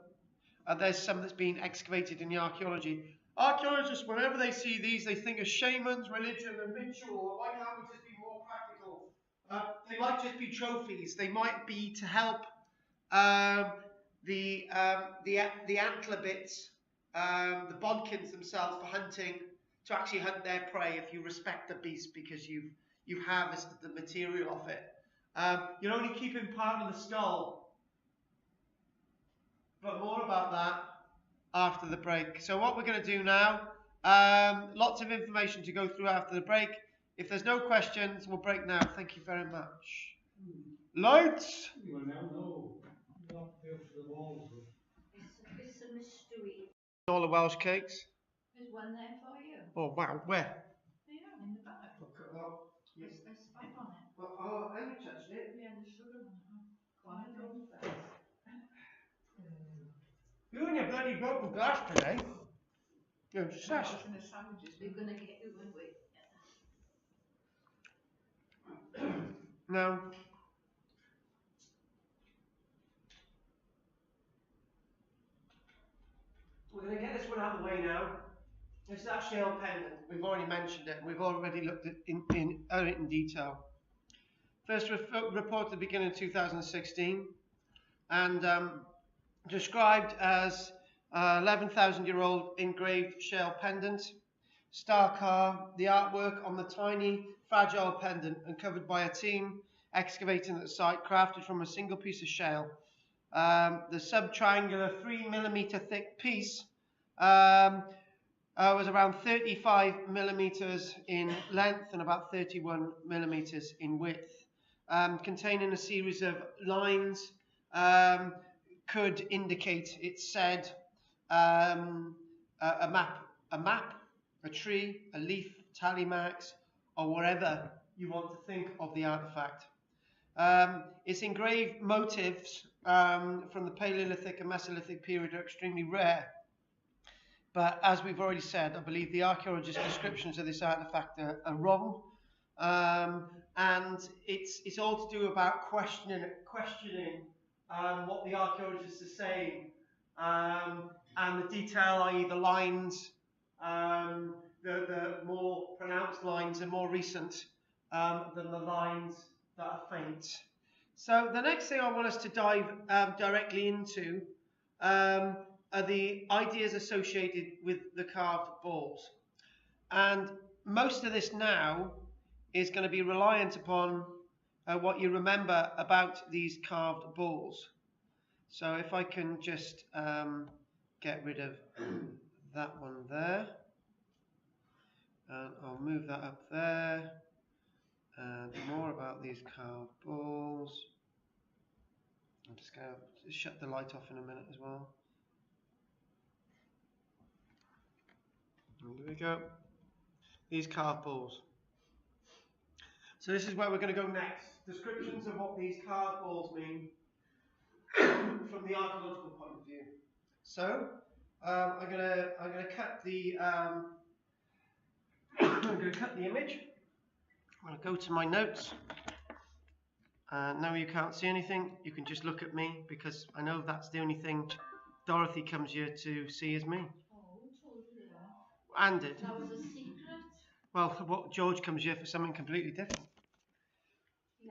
S1: There's some that's been excavated in the archaeology. Archaeologists, whenever they see these, they think of shamans, religion, and ritual. Why can't we just be more practical? They might just be trophies. They might be to help the antler bits, the bodkins themselves for hunting, to actually hunt their prey if you respect the beast because you've harvested the material off it. You're only keeping part of the skull. But more about that after the break. So what we're going to do now, lots of information to go through after the break. If there's no questions, we'll break now. Thank you very much. Lights!
S3: You will now know. Not there for the walls.
S2: It's a mystery.
S1: All the Welsh cakes.
S5: There's one there for you.
S1: Oh wow, where?
S5: Yeah, in the bag.
S1: Oh, yes.
S5: There's spike on it.
S1: Well, oh, I haven't touched it.
S5: Yeah, there's sugar on it. One of them first.
S1: You and your bloody broken glass today. You're obsessed.
S5: In the sandwiches.
S2: We're going to get you, won't we?
S1: No. We're going to get this one out of the way now. It's that shale pendant. We've already mentioned it. We've already looked at in detail. First reported at the beginning of 2016 and described as 11,000-year-old engraved shale pendant. Starcar, the artwork on the tiny, fragile pendant uncovered by a team excavating at the site, crafted from a single piece of shale. The sub-triangular 3mm thick piece was around 35 millimeters in length and about 31 millimeters in width, containing a series of lines. Could indicate, it said, a map, a tree, a leaf, tally marks, or whatever you want to think of the artifact. Its engraved motifs from the Paleolithic and Mesolithic period are extremely rare. But as we've already said, I believe the archaeologists' descriptions of this artifact are wrong. And it's all to do about questioning what the archaeologists are saying, and the detail, i.e. the lines, the more pronounced lines are more recent than the lines that are faint. So the next thing I want us to dive directly into are the ideas associated with the carved balls. And most of this now is going to be reliant upon what you remember about these carved balls. So if I can just get rid of that one there, and I'll move that up there, and more about these carved balls. I'm just going to shut the light off in a minute as well. And there we go. These carved balls. So this is where we're going to go next. Descriptions of what these carved balls mean from the archaeological point of view. So I'm going to cut the I'm going to cut the image. I'm going to go to my notes. Now you can't see anything. You can just look at me, because I know that's the only thing Dorothy comes here to see is me.
S2: Oh, who told you that?
S1: And it.
S2: That was a secret.
S1: Well, what George comes here for something completely different.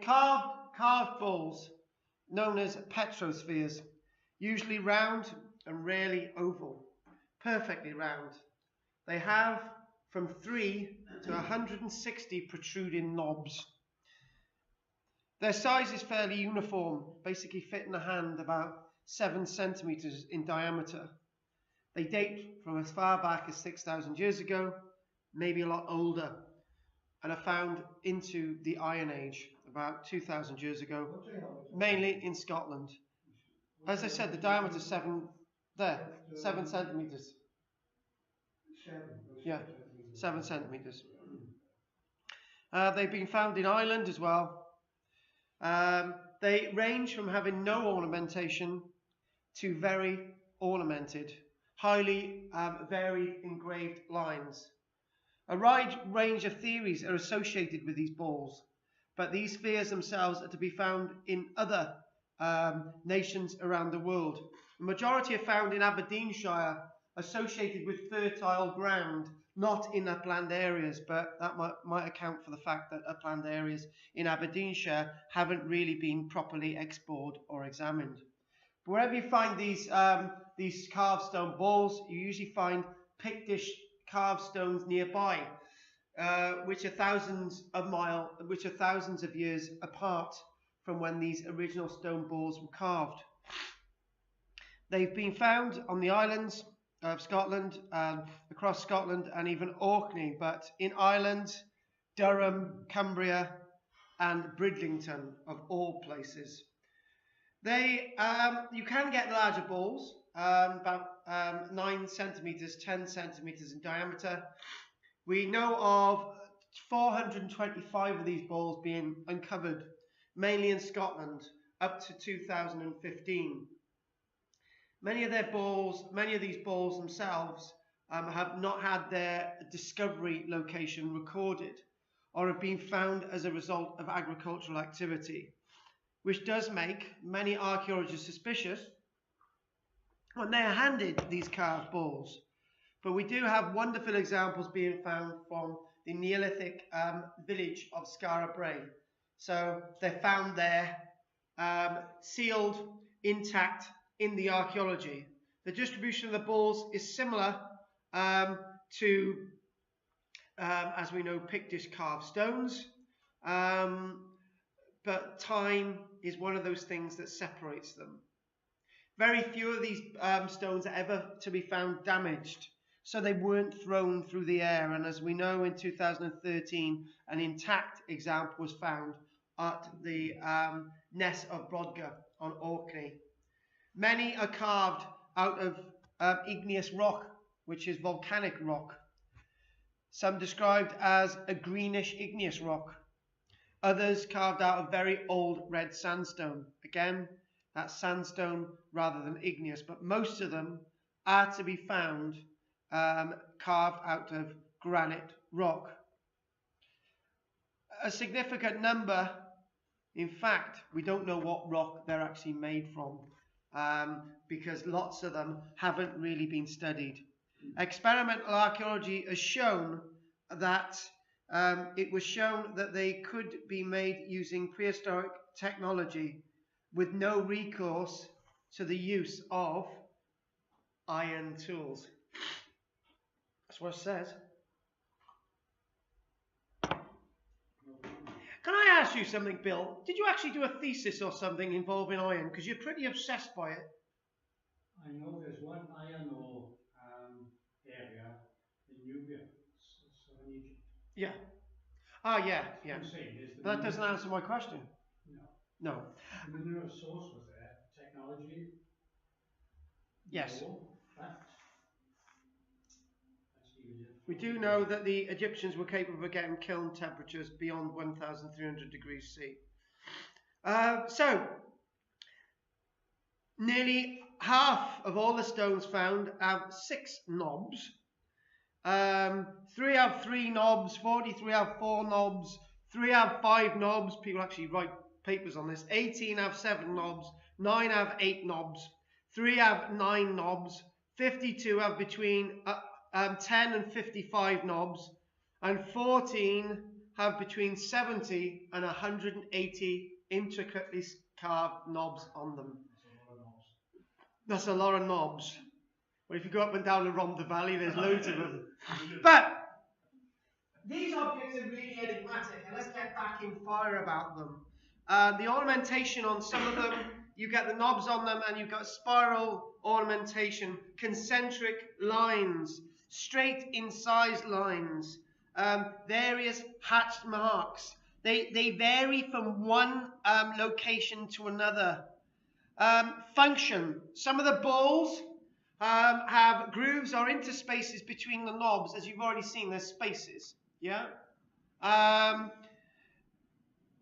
S1: Carved balls, known as petrospheres, usually round and rarely oval, perfectly round. They have from 3 to 160 protruding knobs. Their size is fairly uniform, basically fit in a hand, about 7 centimeters in diameter. They date from as far back as 6,000 years ago, maybe a lot older, and are found into the Iron Age, about 2,000 years ago, mainly in Scotland. As I said, the diameter is 7 centimeters. Yeah, 7 centimeters. They've been found in Ireland as well. They range from having no ornamentation to very ornamented, highly varied engraved lines. A wide range of theories are associated with these balls, but these spheres themselves are to be found in other nations around the world. The majority are found in Aberdeenshire, associated with fertile ground, not in upland areas, but that might account for the fact that upland areas in Aberdeenshire haven't really been properly explored or examined. But wherever you find these carved stone balls, you usually find Pictish carved stones nearby, which are thousands of years apart from when these original stone balls were carved. They've been found on the islands of Scotland, across Scotland, and even Orkney, but in Ireland, Durham, Cumbria, and Bridlington, of all places. You can get larger balls, about 9 centimeters, 10 centimeters in diameter. We know of 425 of these balls being uncovered, mainly in Scotland, up to 2015. Many of these balls themselves have not had their discovery location recorded, or have been found as a result of agricultural activity, which does make many archaeologists suspicious when they are handed these carved balls. But we do have wonderful examples being found from the Neolithic village of Skara Brae. So they're found there, sealed, intact, in the archaeology. The distribution of the balls is similar to, as we know, Pictish carved stones, but time is one of those things that separates them. Very few of these stones are ever to be found damaged, so they weren't thrown through the air. And as we know, in 2013, an intact example was found at the Ness of Brodgar on Orkney. Many are carved out of igneous rock, which is volcanic rock. Some described as a greenish igneous rock. Others carved out of very old red sandstone. Again, that's sandstone rather than igneous, but most of them are to be found carved out of granite rock. A significant number, in fact, we don't know what rock they're actually made from, because lots of them haven't really been studied. Experimental archaeology has shown that it was shown that they could be made using prehistoric technology with no recourse to the use of iron tools. That's what it says. Can I ask you something, Bill? Did you actually do a thesis or something involving iron? Because you're pretty obsessed by it.
S3: I know there's one iron ore area in Nubia, southern Egypt.
S1: Yeah. Ah, yeah, yeah.
S3: I'm saying is
S1: That doesn't answer my question.
S3: No.
S1: No.
S3: The mineral source was there. Technology.
S1: Yes.
S3: No. Fact.
S1: We do know that the Egyptians were capable of getting kiln temperatures beyond 1,300 degrees C. So, nearly half of all the stones found have 6 knobs. 3 have 3 knobs, 43 have 4 knobs, 3 have 5 knobs. People actually write papers on this. 18 have 7 knobs, 9 have 8 knobs, 3 have 9 knobs, 52 have between 10 and 55 knobs, and 14 have between 70 and 180 intricately carved knobs on them. That's a lot of knobs. Well, if you go up and down the Rhondda Valley, there's loads of them. But these objects are really enigmatic, and let's get back in fire about them. The ornamentation on some of them, you get the knobs on them, and you've got spiral ornamentation, concentric lines, straight incised lines, various hatched marks. They vary from one location to another. Function. Some of the balls have grooves or interspaces between the knobs, as you've already seen. There's spaces. Yeah.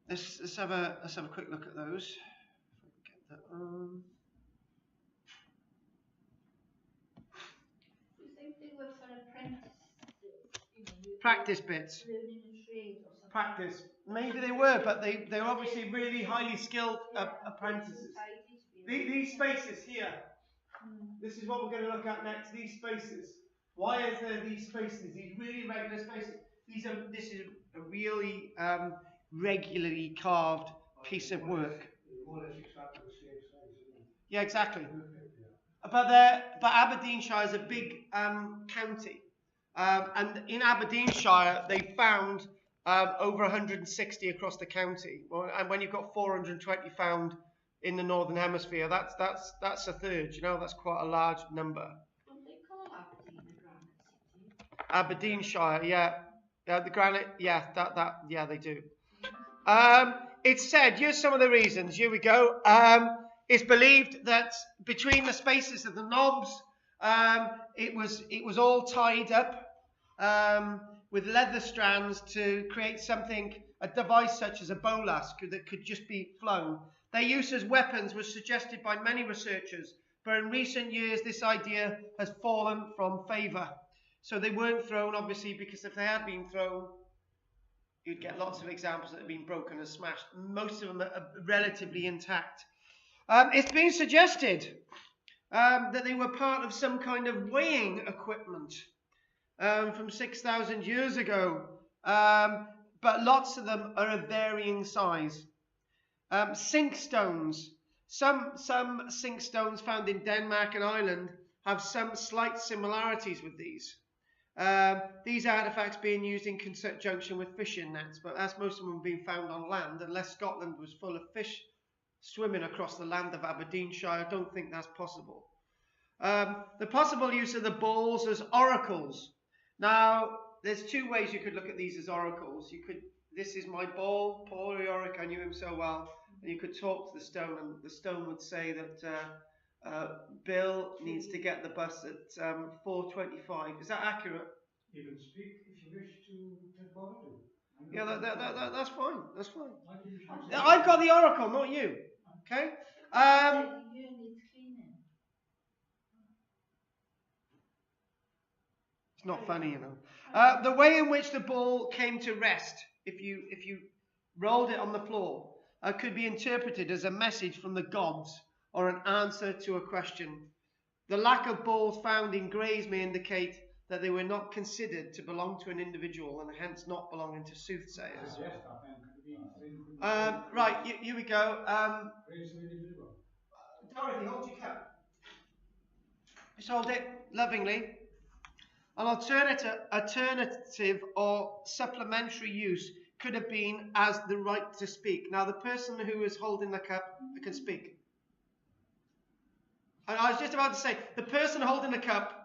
S1: Let's have a quick look at those. Get that on.
S2: Do you think they were for apprentices?
S1: Practice bits.
S2: Learning a trade or something?
S1: Practice. Maybe they were, but they're obviously really highly skilled apprentices. These spaces here. This is what we're going to look at next. These spaces. Why is there these spaces? These really regular spaces. This is a really regularly carved piece of work.
S7: More or less exactly the same size, isn't it?
S1: Yeah, exactly.
S7: Yeah.
S1: But Aberdeenshire is a big county, and in Aberdeenshire they found over 160 across the county. Well, and when you've got 420 found in the Northern Hemisphere, that's a third. You know, that's quite a large number.
S2: Don't they call Aberdeen a granite city?
S1: Aberdeenshire, yeah, the granite, yeah, yeah, they do. It's said, here's some of the reasons. Here we go. It's believed that between the spaces of the knobs, it was all tied up with leather strands to create something, a device such as a bolas that could just be flown. Their use as weapons was suggested by many researchers, but in recent years this idea has fallen from favour. So they weren't thrown, obviously, because if they had been thrown, you'd get lots of examples that have been broken and smashed. Most of them are relatively intact. It's been suggested that they were part of some kind of weighing equipment from 6,000 years ago, but lots of them are of varying size. Sink stones. Some sink stones found in Denmark and Ireland have some slight similarities with these. These artefacts being used in conjunction with fishing nets, but as most of them have been found on land, unless Scotland was full of fish swimming across the land of Aberdeenshire, I don't think that's possible. The possible use of the balls as oracles. Now, there's two ways you could look at these as oracles. This is my ball, Paul Yorick, I knew him so well, and you could talk to the stone, and the stone would say that Bill needs to get the bus at 4:25. Is that accurate?
S3: You can speak if you wish to bother to.
S1: Yeah, that's fine. That's fine.
S3: I can use
S1: I've got the oracle, not you. Okay.
S2: You need cleaning.
S1: It's not funny, you know. The way in which the ball came to rest, if you rolled it on the floor, could be interpreted as a message from the gods or an answer to a question. The lack of balls found in graves may indicate that they were not considered to belong to an individual and hence not belonging to soothsayers. Right, here we go. Dorothy, hold your cup. Just hold it lovingly. An alternative or supplementary use could have been as the right to speak. Now, the person who is holding the cup can speak. And I was just about to say, the person holding the cup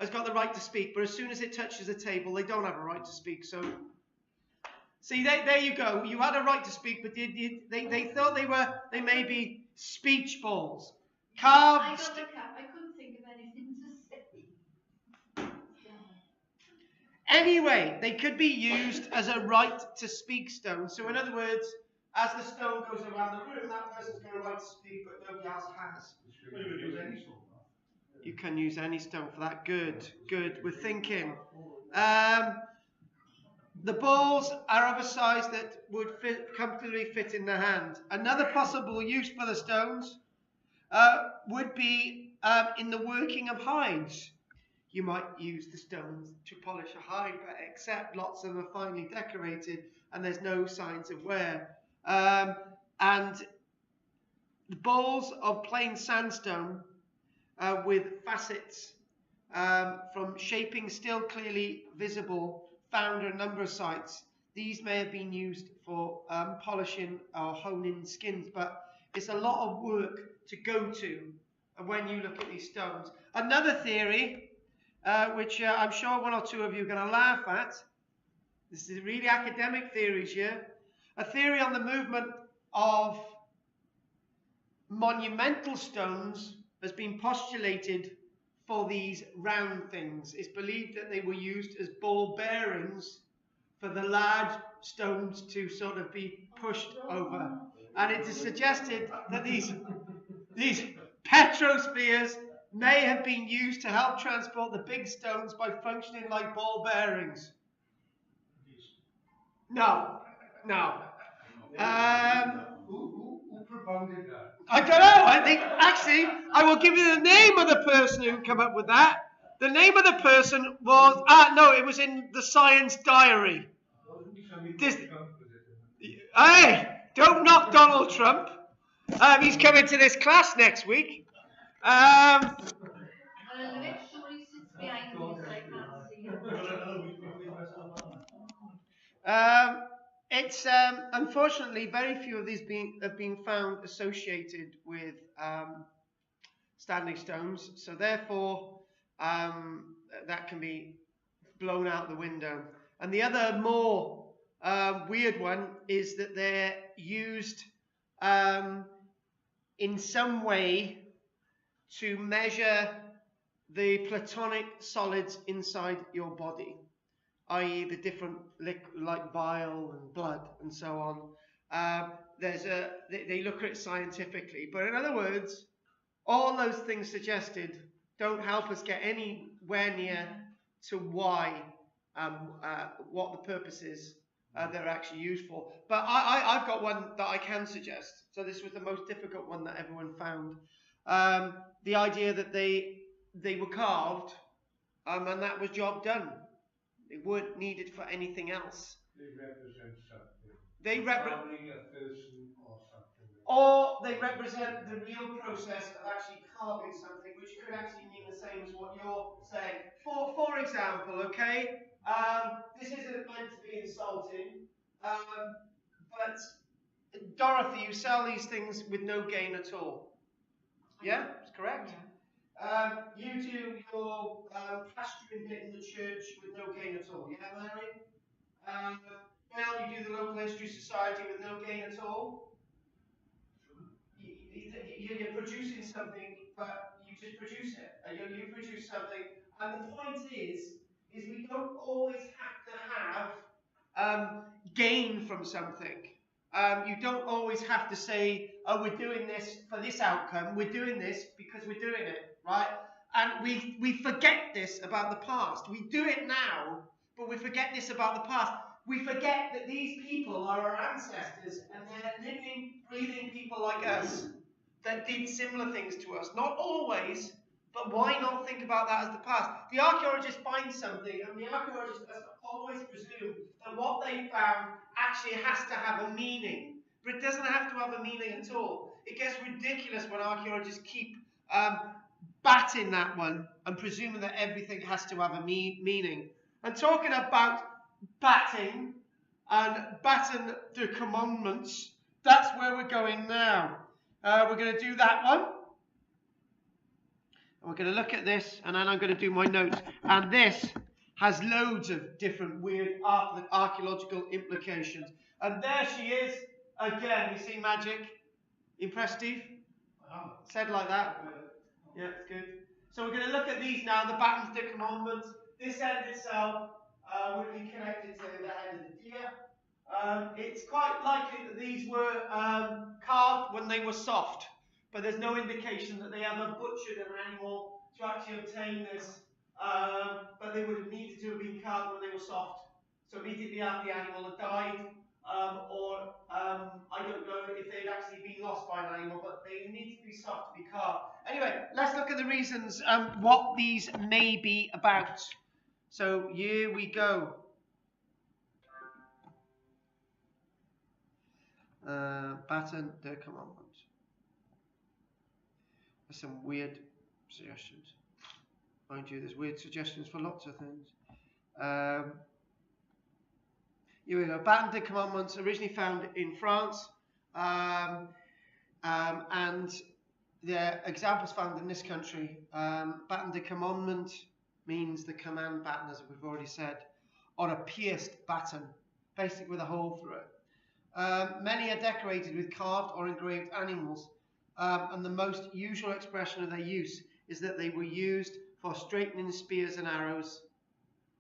S1: has got the right to speak, but as soon as it touches the table, they don't have a right to speak. So, see, there you go. You had a right to speak, but they thought they may be speech balls. Carved.
S2: I got the cup. I couldn't think of anything to say.
S1: Anyway, they could be used as a right to speak stone. So, in other words, as the stone goes around the room, that person's got a right to speak, but nobody else has.
S4: Well, you could use any stone.
S1: You can use any stone for that. Good. We're thinking. The balls are of a size that would comfortably fit in the hand. Another possible use for the stones would be in the working of hides. You might use the stones to polish a hide, but except lots of them are finely decorated and there's no signs of wear. And the balls of plain sandstone with facets from shaping still clearly visible found at a number of sites. These may have been used for polishing or honing skins, but it's a lot of work to go to when you look at these stones. Another theory, which I'm sure one or two of you are going to laugh at, this is really academic theories here, a theory on the movement of monumental stones has been postulated for these round things. It's believed that they were used as ball bearings for the large stones to sort of be pushed over. And it is suggested that these petrospheres may have been used to help transport the big stones by functioning like ball bearings. No.
S4: Who propounded that?
S1: I don't know. I think, actually, I will give you the name of the person who came up with that. The name of the person was, it was in the Science Diary. Hey, don't knock Donald Trump. He's coming to this class next week.
S2: And literally sits behind you, so I can't see him.
S1: It's unfortunately very few of these have been found associated with standing stones, so therefore that can be blown out the window. And the other more weird one is that they're used in some way to measure the platonic solids inside your body, i.e. the different like bile and blood and so on. They look at it scientifically, but in other words, all those things suggested don't help us get anywhere near to why, what the purpose is they're actually used for. But I've got one that I can suggest. So this was the most difficult one that everyone found. The idea that they were carved, and that was job done. They weren't needed for anything else.
S4: They represent something.
S1: They represent
S4: a person or something.
S1: Or they represent the real process of actually carving something, which could actually mean the same as what you're saying. For example, okay, this isn't meant to be insulting, but Dorothy, you sell these things with no gain at all. Yeah, that's correct.
S2: Yeah.
S1: you do your pastoring bit in the church with no gain at all. Yeah, Mary? Mel, you do the local history society with no gain at all. You're producing something, but you just produce it. You produce something, and the point is we don't always have to have gain from something. You don't always have to say, oh, we're doing this for this outcome. We're doing this because we're doing it, right? And we forget this about the past. We do it now, but we forget this about the past. We forget that these people are our ancestors, and they're living, breathing people like us that did similar things to us. Not always, but why not think about that as the past? The archaeologist finds something, and the archaeologist has to always presume that what they found actually has to have a meaning. But it doesn't have to have a meaning at all. It gets ridiculous when archaeologists keep batting that one and presuming that everything has to have a meaning. And talking about batting and batten the commandments, that's where we're going now. We're going to do that one. And we're going to look at this, and then I'm going to do my notes. And this has loads of different weird archaeological implications. And there she is. Again, you see magic. Impressed, Steve? Said like that. Yeah, it's good. So we're going to look at these now, the battens, the commandments. This end itself will be connected to the head of the deer. It's quite likely that these were carved when they were soft, but there's no indication that they ever butchered an animal to actually obtain this. But they would have needed to have been carved when they were soft. So immediately after the animal had died, or I don't know if they'd actually been lost by an animal, but they need to be soft to be carved. Anyway, let's look at the reasons what these may be about. So here we go. Batten the commandment. There's some weird suggestions. Mind you, there's weird suggestions for lots of things. Here we go. Batten the commandments, originally found in France, and the examples found in this country. Batten the commandment means the command batten, as we've already said, or a pierced batten, basically with a hole through it. Many are decorated with carved or engraved animals, and the most usual expression of their use is that they were used for straightening spears and arrows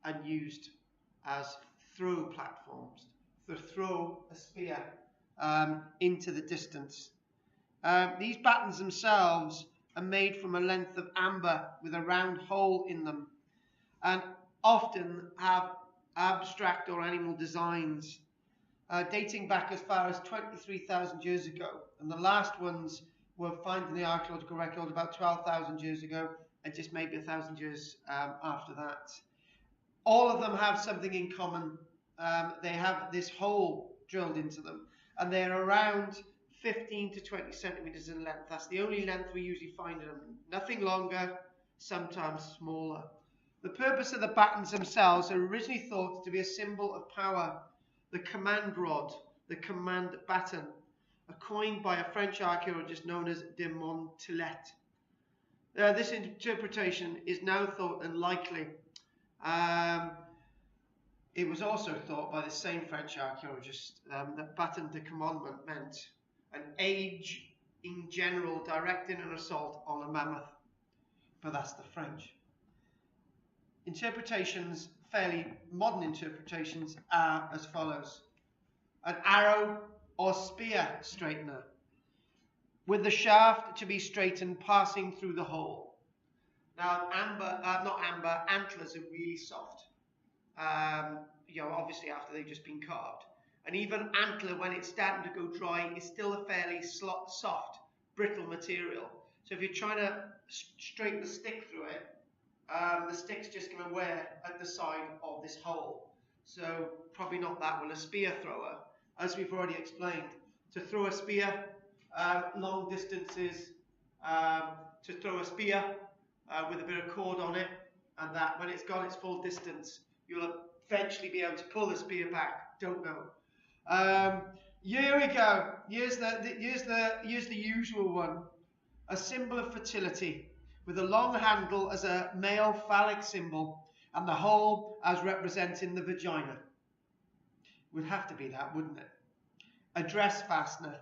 S1: and used as throw platforms to throw a spear into the distance. These battens themselves are made from a length of amber with a round hole in them, and often have abstract or animal designs dating back as far as 23,000 years ago, and the last ones were found in the archaeological record about 12,000 years ago, and just maybe 1,000 years after that. All of them have something in common. They have this hole drilled into them, and they're around 15 to 20 centimeters in length. That's the only length we usually find in them. Nothing longer, sometimes smaller. The purpose of the battens themselves are originally thought to be a symbol of power. The command rod, the command batten, are coined by a French archaeologist known as de Montelet. This interpretation is now thought unlikely. It was also thought by the same French archaeologist that batten de commandment meant an age in general directing an assault on a mammoth. But that's the French. Interpretations, fairly modern interpretations, are as follows. An arrow or spear straightener, with the shaft to be straightened passing through the hole. Now, antlers are really soft. Obviously after they've just been carved. And even antler, when it's starting to go dry, is still a fairly soft, brittle material. So if you're trying to straighten the stick through it, the stick's just going to wear at the side of this hole. So probably not that well. A spear thrower, as we've already explained, to throw a spear long distances, to throw a spear with a bit of cord on it, and that when it's gone its full distance, you'll eventually be able to pull the spear back. Don't know. Here we go. Here's the usual one. A symbol of fertility, with a long handle as a male phallic symbol, and the hole as representing the vagina. Would have to be that, wouldn't it? A dress fastener.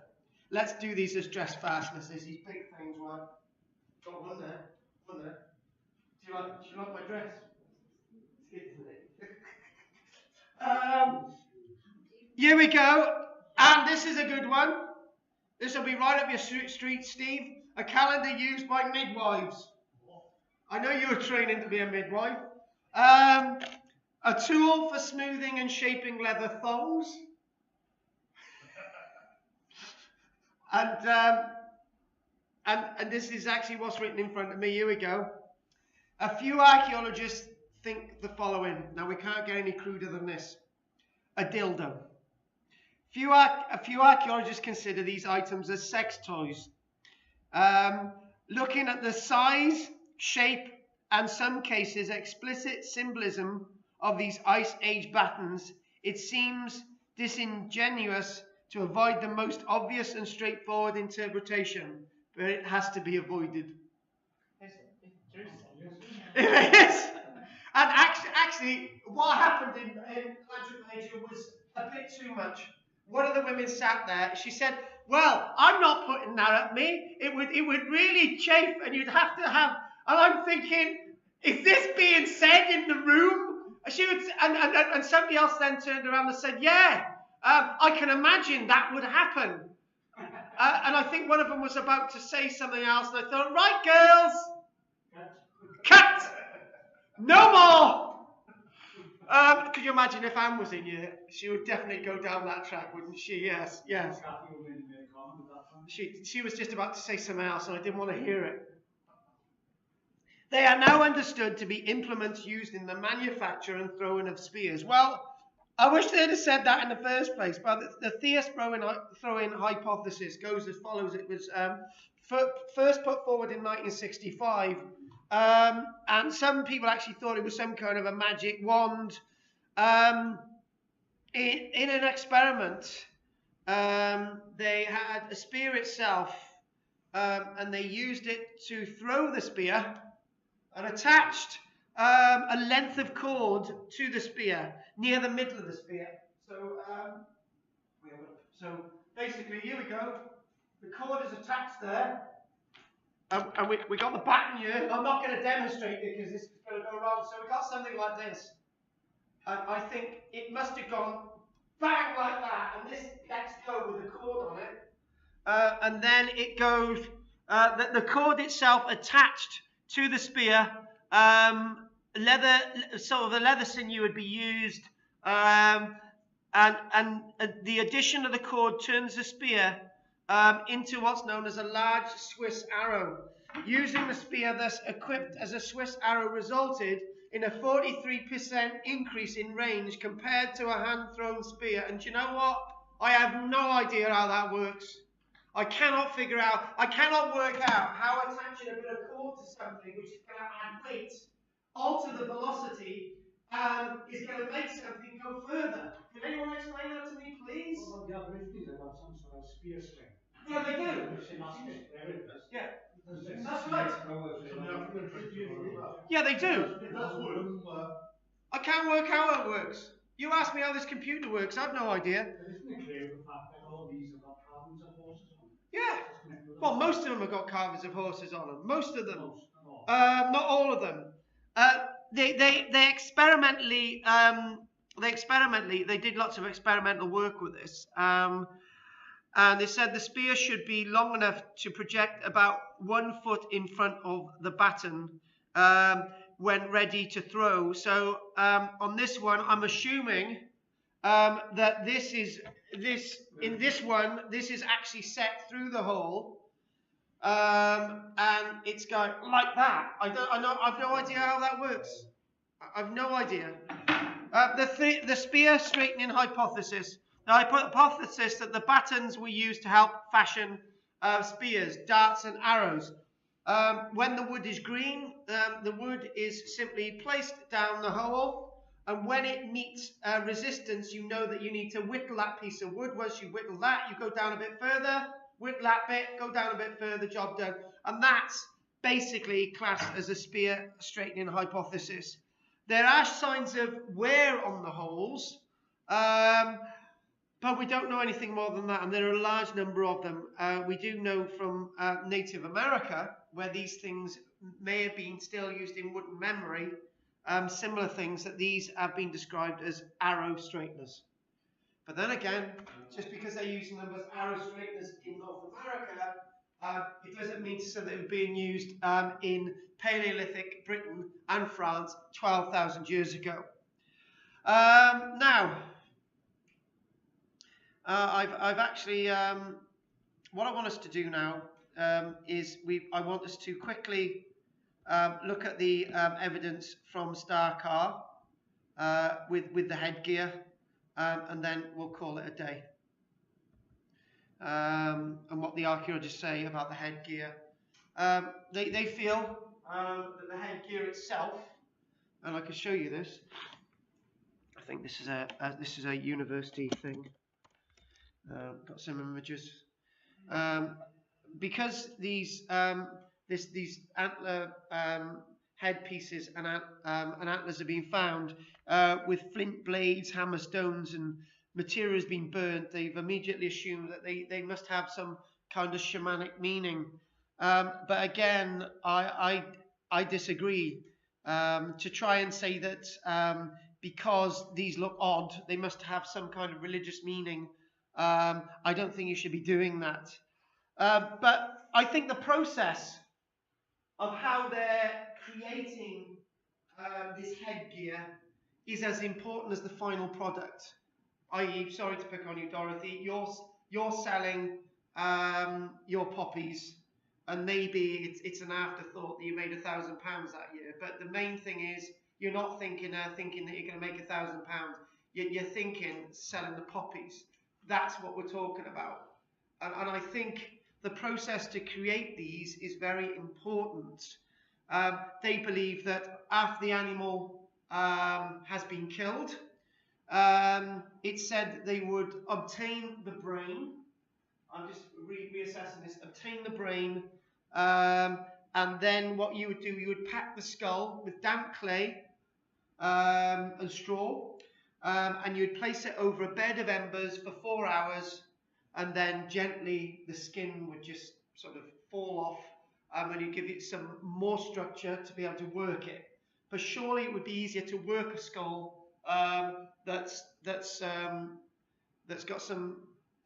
S1: Let's do these as dress fasteners. There's these big things, right? Got one there, one there. Do you like my dress? It's good, isn't it? Here we go. And this is a good one. This will be right up your street, Steve. A calendar used by midwives. I know you were training to be a midwife. A tool for smoothing and shaping leather thongs. And this is actually what's written in front of me. Here we go. A few archaeologists think the following. Now, we can't get any cruder than this. A dildo. A few archaeologists consider these items as sex toys. Looking at the size, shape, and some cases explicit symbolism of these Ice Age battens, it seems disingenuous to avoid the most obvious and straightforward interpretation, but it has to be avoided. It is. And actually, what happened in anthropology was a bit too much. One of the women sat there. She said, "Well, I'm not putting that at me. It would really chafe, and you'd have to have." And I'm thinking, is this being said in the room? She would, and somebody else then turned around and said, "Yeah, I can imagine that would happen." And I think one of them was about to say something else, and I thought, right, girls, cut, no more. Could you imagine if Anne was in here? She would definitely go down that track, wouldn't she? Yes, yes. She was just about to say something else, and I didn't want to hear it. They are now understood to be implements used in the manufacture and throwing of spears. Well, I wish they'd have said that in the first place, but the theist throwing hypothesis goes as follows. It was first put forward in 1965, and some people actually thought it was some kind of a magic wand. In an experiment, they had a spear itself, and they used it to throw the spear, and attached a length of cord to the spear near the middle of the spear. So basically, here we go. The cord is attached there, and we got the baton here. I'm not going to demonstrate it because this is going to go wrong. So we got something like this, and I think it must have gone bang like that, and this lets go with the cord on it, and then it goes. The cord itself attached to the spear, leather, sort of the leather sinew would be used, and the addition of the cord turns the spear into what's known as a large Swiss arrow. Using the spear thus equipped as a Swiss arrow resulted in a 43% increase in range compared to a hand-thrown spear. And do you know what? I have no idea how that works. I cannot work out how attaching a bit of cord to something which is going to add weight, alter the velocity, is going to make something go further. Can anyone explain that to me, please?
S3: Well, the Aborigines have got some sort of spear sling.
S1: Yeah, they do. Yeah, that's right. Yeah, they do.
S4: It does work.
S1: I can't work out how it works. You ask me how this computer works, I've no idea.
S3: Isn't it clear the fact that all these have got carvings of horses on them?
S1: Yeah. Well, most of them have got carvings of horses on them. Most of them. Not all of them. They experimentally they did lots of experimental work with this. And they said the spear should be long enough to project about 1 foot in front of the baton when ready to throw. So on this one, I'm assuming that this is actually set through the hole, and it's going like that. I've no idea how that works. I've no idea. The spear straightening hypothesis. The hypothesis that the batons were used to help fashion spears, darts, and arrows. When the wood is green, the wood is simply placed down the hole, and when it meets resistance, you know that you need to whittle that piece of wood. Once you whittle that, you go down a bit further, whittle that bit, go down a bit further, job done. And that's basically classed as a spear straightening hypothesis. There are signs of wear on the holes, but we don't know anything more than that, and there are a large number of them. We do know from Native America, where these things may have been still used in wooden memory, similar things, that these have been described as arrow straighteners. But then again, just because they're using them as arrow straighteners in North America, it doesn't mean to say that it was being used in Paleolithic Britain and France 12,000 years ago. Now, I've actually, what I want us to do now is I want us to quickly look at the evidence from Starkar with the headgear, and then we'll call it a day. And what the archaeologists say about the headgear. They feel that the headgear itself, and I can show you this. I think this is a university thing. Got some images. Because these antler headpieces and antlers have been found with flint blades, hammer stones, and materials being burnt, they've immediately assumed that they must have some kind of shamanic meaning. But again, I disagree. To try and say that because these look odd, they must have some kind of religious meaning, I don't think you should be doing that. But I think the process of how they're creating this headgear is as important as the final product. I.e., sorry to pick on you, Dorothy, you're selling your poppies, and maybe it's an afterthought that you made £1,000 that year. But the main thing is you're not thinking that you're going to make £1,000. You're thinking selling the poppies. That's what we're talking about. And I think the process to create these is very important. They believe that after the animal has been killed, it said that they would obtain the brain. I'm just reassessing this. Obtain the brain, and then what you would do, you would pack the skull with damp clay and straw, and you would place it over a bed of embers for 4 hours, and then gently the skin would just sort of fall off, and you give it some more structure to be able to work it. But surely it would be easier to work a skull that's got some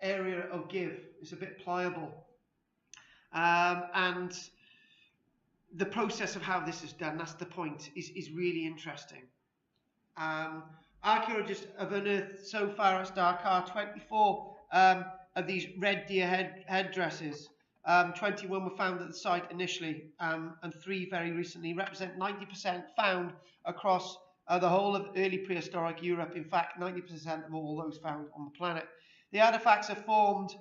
S1: area of give. It's a bit pliable, and the process of how this is done, that's the point, is really interesting. Archaeologists have unearthed so far at Starkar 24 of these red deer headdresses. 21 were found at the site initially, and 3 very recently, represent 90% found across the whole of early prehistoric Europe. In fact, 90% of all those found on the planet. The artifacts are formed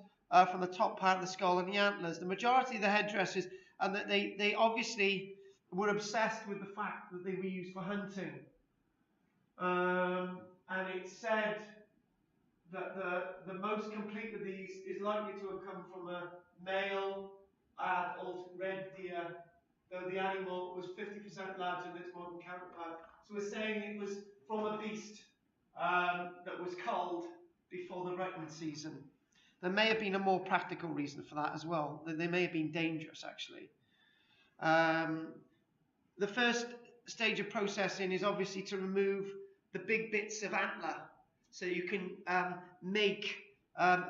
S1: from the top part of the skull and the antlers. The majority of the headdresses, and that they obviously were obsessed with the fact that they were used for hunting. And it's said that the most complete of these is likely to have come from a male adult red deer, though the animal was 50% larger than its modern counterpart. So we're saying it was from a beast that was culled before the rutting season. There may have been a more practical reason for that as well. They may have been dangerous, actually. The first stage of processing is obviously to remove the big bits of antler, so you can make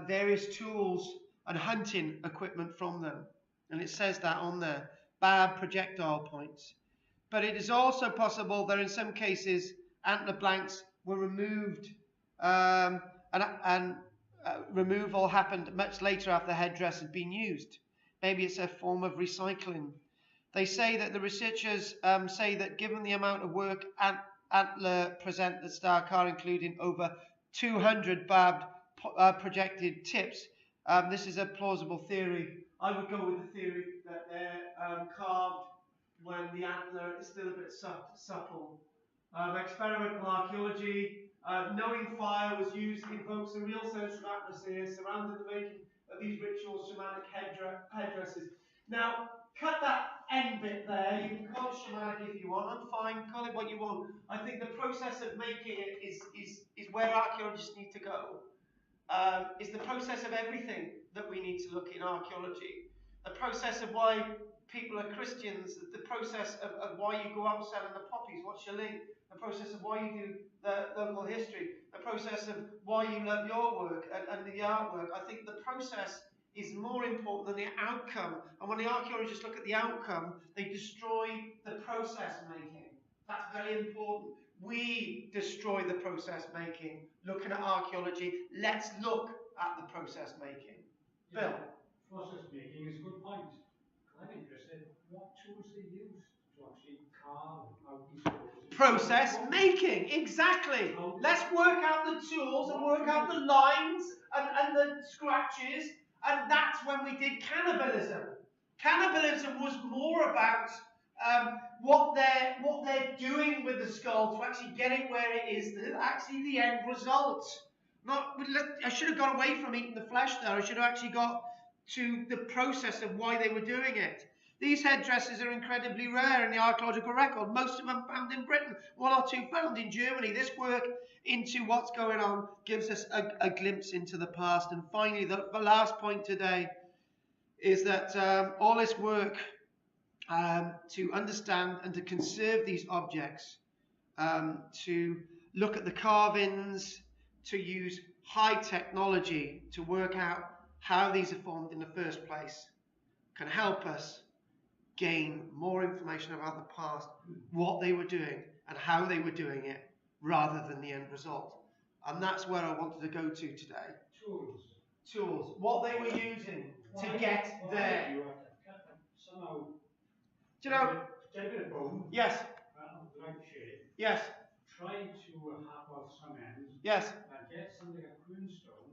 S1: various tools and hunting equipment from them. And it says that on there, barb projectile points. But it is also possible that in some cases antler blanks were removed, and removal happened much later after the headdress had been used. Maybe it's a form of recycling. They say that the researchers say that given the amount of work antler present at Starkar, including over 200 barbed projected tips, this is a plausible theory. I would go with the theory that they're carved when the antler is still a bit supple. Experimental archaeology, knowing fire was used, invokes a real sense of atmosphere surrounding the making of these ritual shamanic headdresses. Now, cut that end bit there. You can call it shamanic if you want. I'm fine. Call it what you want. I think the process of making it is where archaeologists need to go. Is the process of everything that we need to look in archaeology. The process of why people are Christians, the process of why you go out selling the poppies, what's your link, the process of why you do the local history, the process of why you love your work and the artwork. I think the process is more important than the outcome. And when the archaeologists look at the outcome, they destroy the process making. That's very important. We destroy the process making. Looking at archaeology, let's look at the process making.
S3: Yeah,
S1: Bill?
S3: process making is a good point. I'm interested, what tools they use to actually carve out these tools?
S1: Process making, exactly. Let's work out the tools and work out the lines and the scratches, and that's when we did cannibalism. Cannibalism was more about what they're doing with the skull to actually get it where it is, actually the end result. I should have gone away from eating the flesh there. I should have actually got to the process of why they were doing it. These headdresses are incredibly rare in the archaeological record. Most of them found in Britain, 1 or 2 found in Germany. This work into what's going on gives us a glimpse into the past. And finally, the last point today is that all this work to understand and to conserve these objects, to look at the carvings, to use high technology to work out how these are formed in the first place, can help us gain more information about the past, what they were doing and how they were doing it, rather than the end result. And that's where I wanted to go to today. Tools. What they were using to get there.
S3: Somehow,
S1: Do you know?
S3: get a bit of bone.
S1: Yes.
S3: Like shape.
S1: Yes.
S3: Try to have out some ends.
S1: Yes.
S3: And get something like queenstone,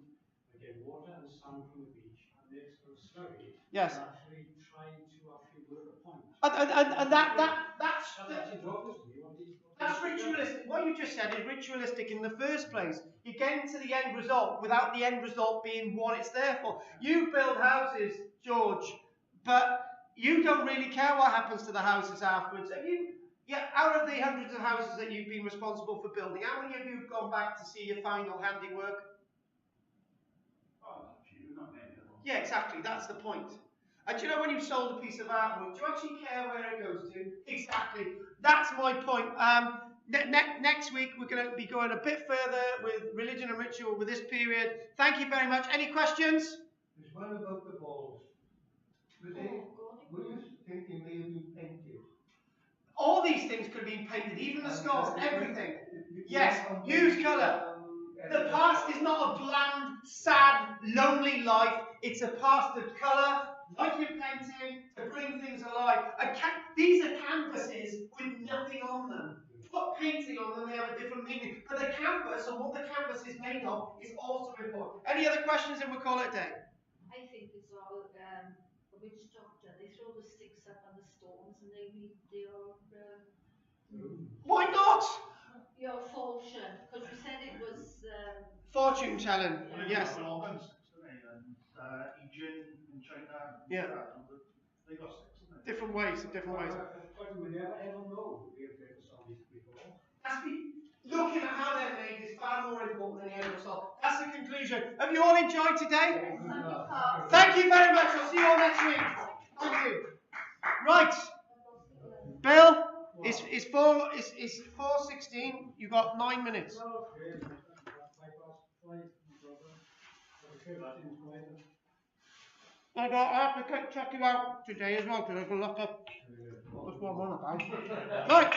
S3: and get water and sand from the beach, and make a slurry.
S1: Yes.
S3: And actually try to work a point.
S1: And that's
S3: that's
S1: ritualistic. What you just said is ritualistic in the first place. You're getting to the end result without the end result being what it's there for. You build houses, George, but you don't really care what happens to the houses afterwards. Out of the hundreds of houses that you've been responsible for building, how many of you have gone back to see your final handiwork?
S6: Oh, a few, not many of them.
S1: Yeah, exactly. That's the point. And do you know when you've sold a piece of artwork, do you actually care where it goes to? Exactly. That's my point. Next week, we're going to be going a bit further with religion and ritual with this period. Thank you very much. Any questions?
S7: There's one about the balls. Were you think they may have been painted?
S1: All these things could have been painted, even the skulls, everything. Yes, use colour. The past is not a bland, sad, lonely life. It's a past of colour, like you're painting, to bring things alive. These are canvases with nothing on them. Put painting on them, they have a different meaning. But the canvas and what the canvas is made of is also important. Any other questions, and we'll call it a day?
S2: I think it's all a witch doctor. They throw the sticks up on the stones and they read your
S1: Why not?
S2: your fortune, because you said it was
S1: Fortune telling, yes.
S4: Romans, Egypt in China.
S1: Yeah.
S4: They got six, didn't they?
S1: Different ways.
S3: Will we ever know if there's something before?
S1: Looking at how they're made is far more important than the end result. That's the conclusion. Have you all enjoyed today? Thank you very much. I'll see you all next week. Thank you. Right. Bill, it's 4:16. You've got 9 minutes. I have to check you out today as well, because I can look up what's going on about. Right.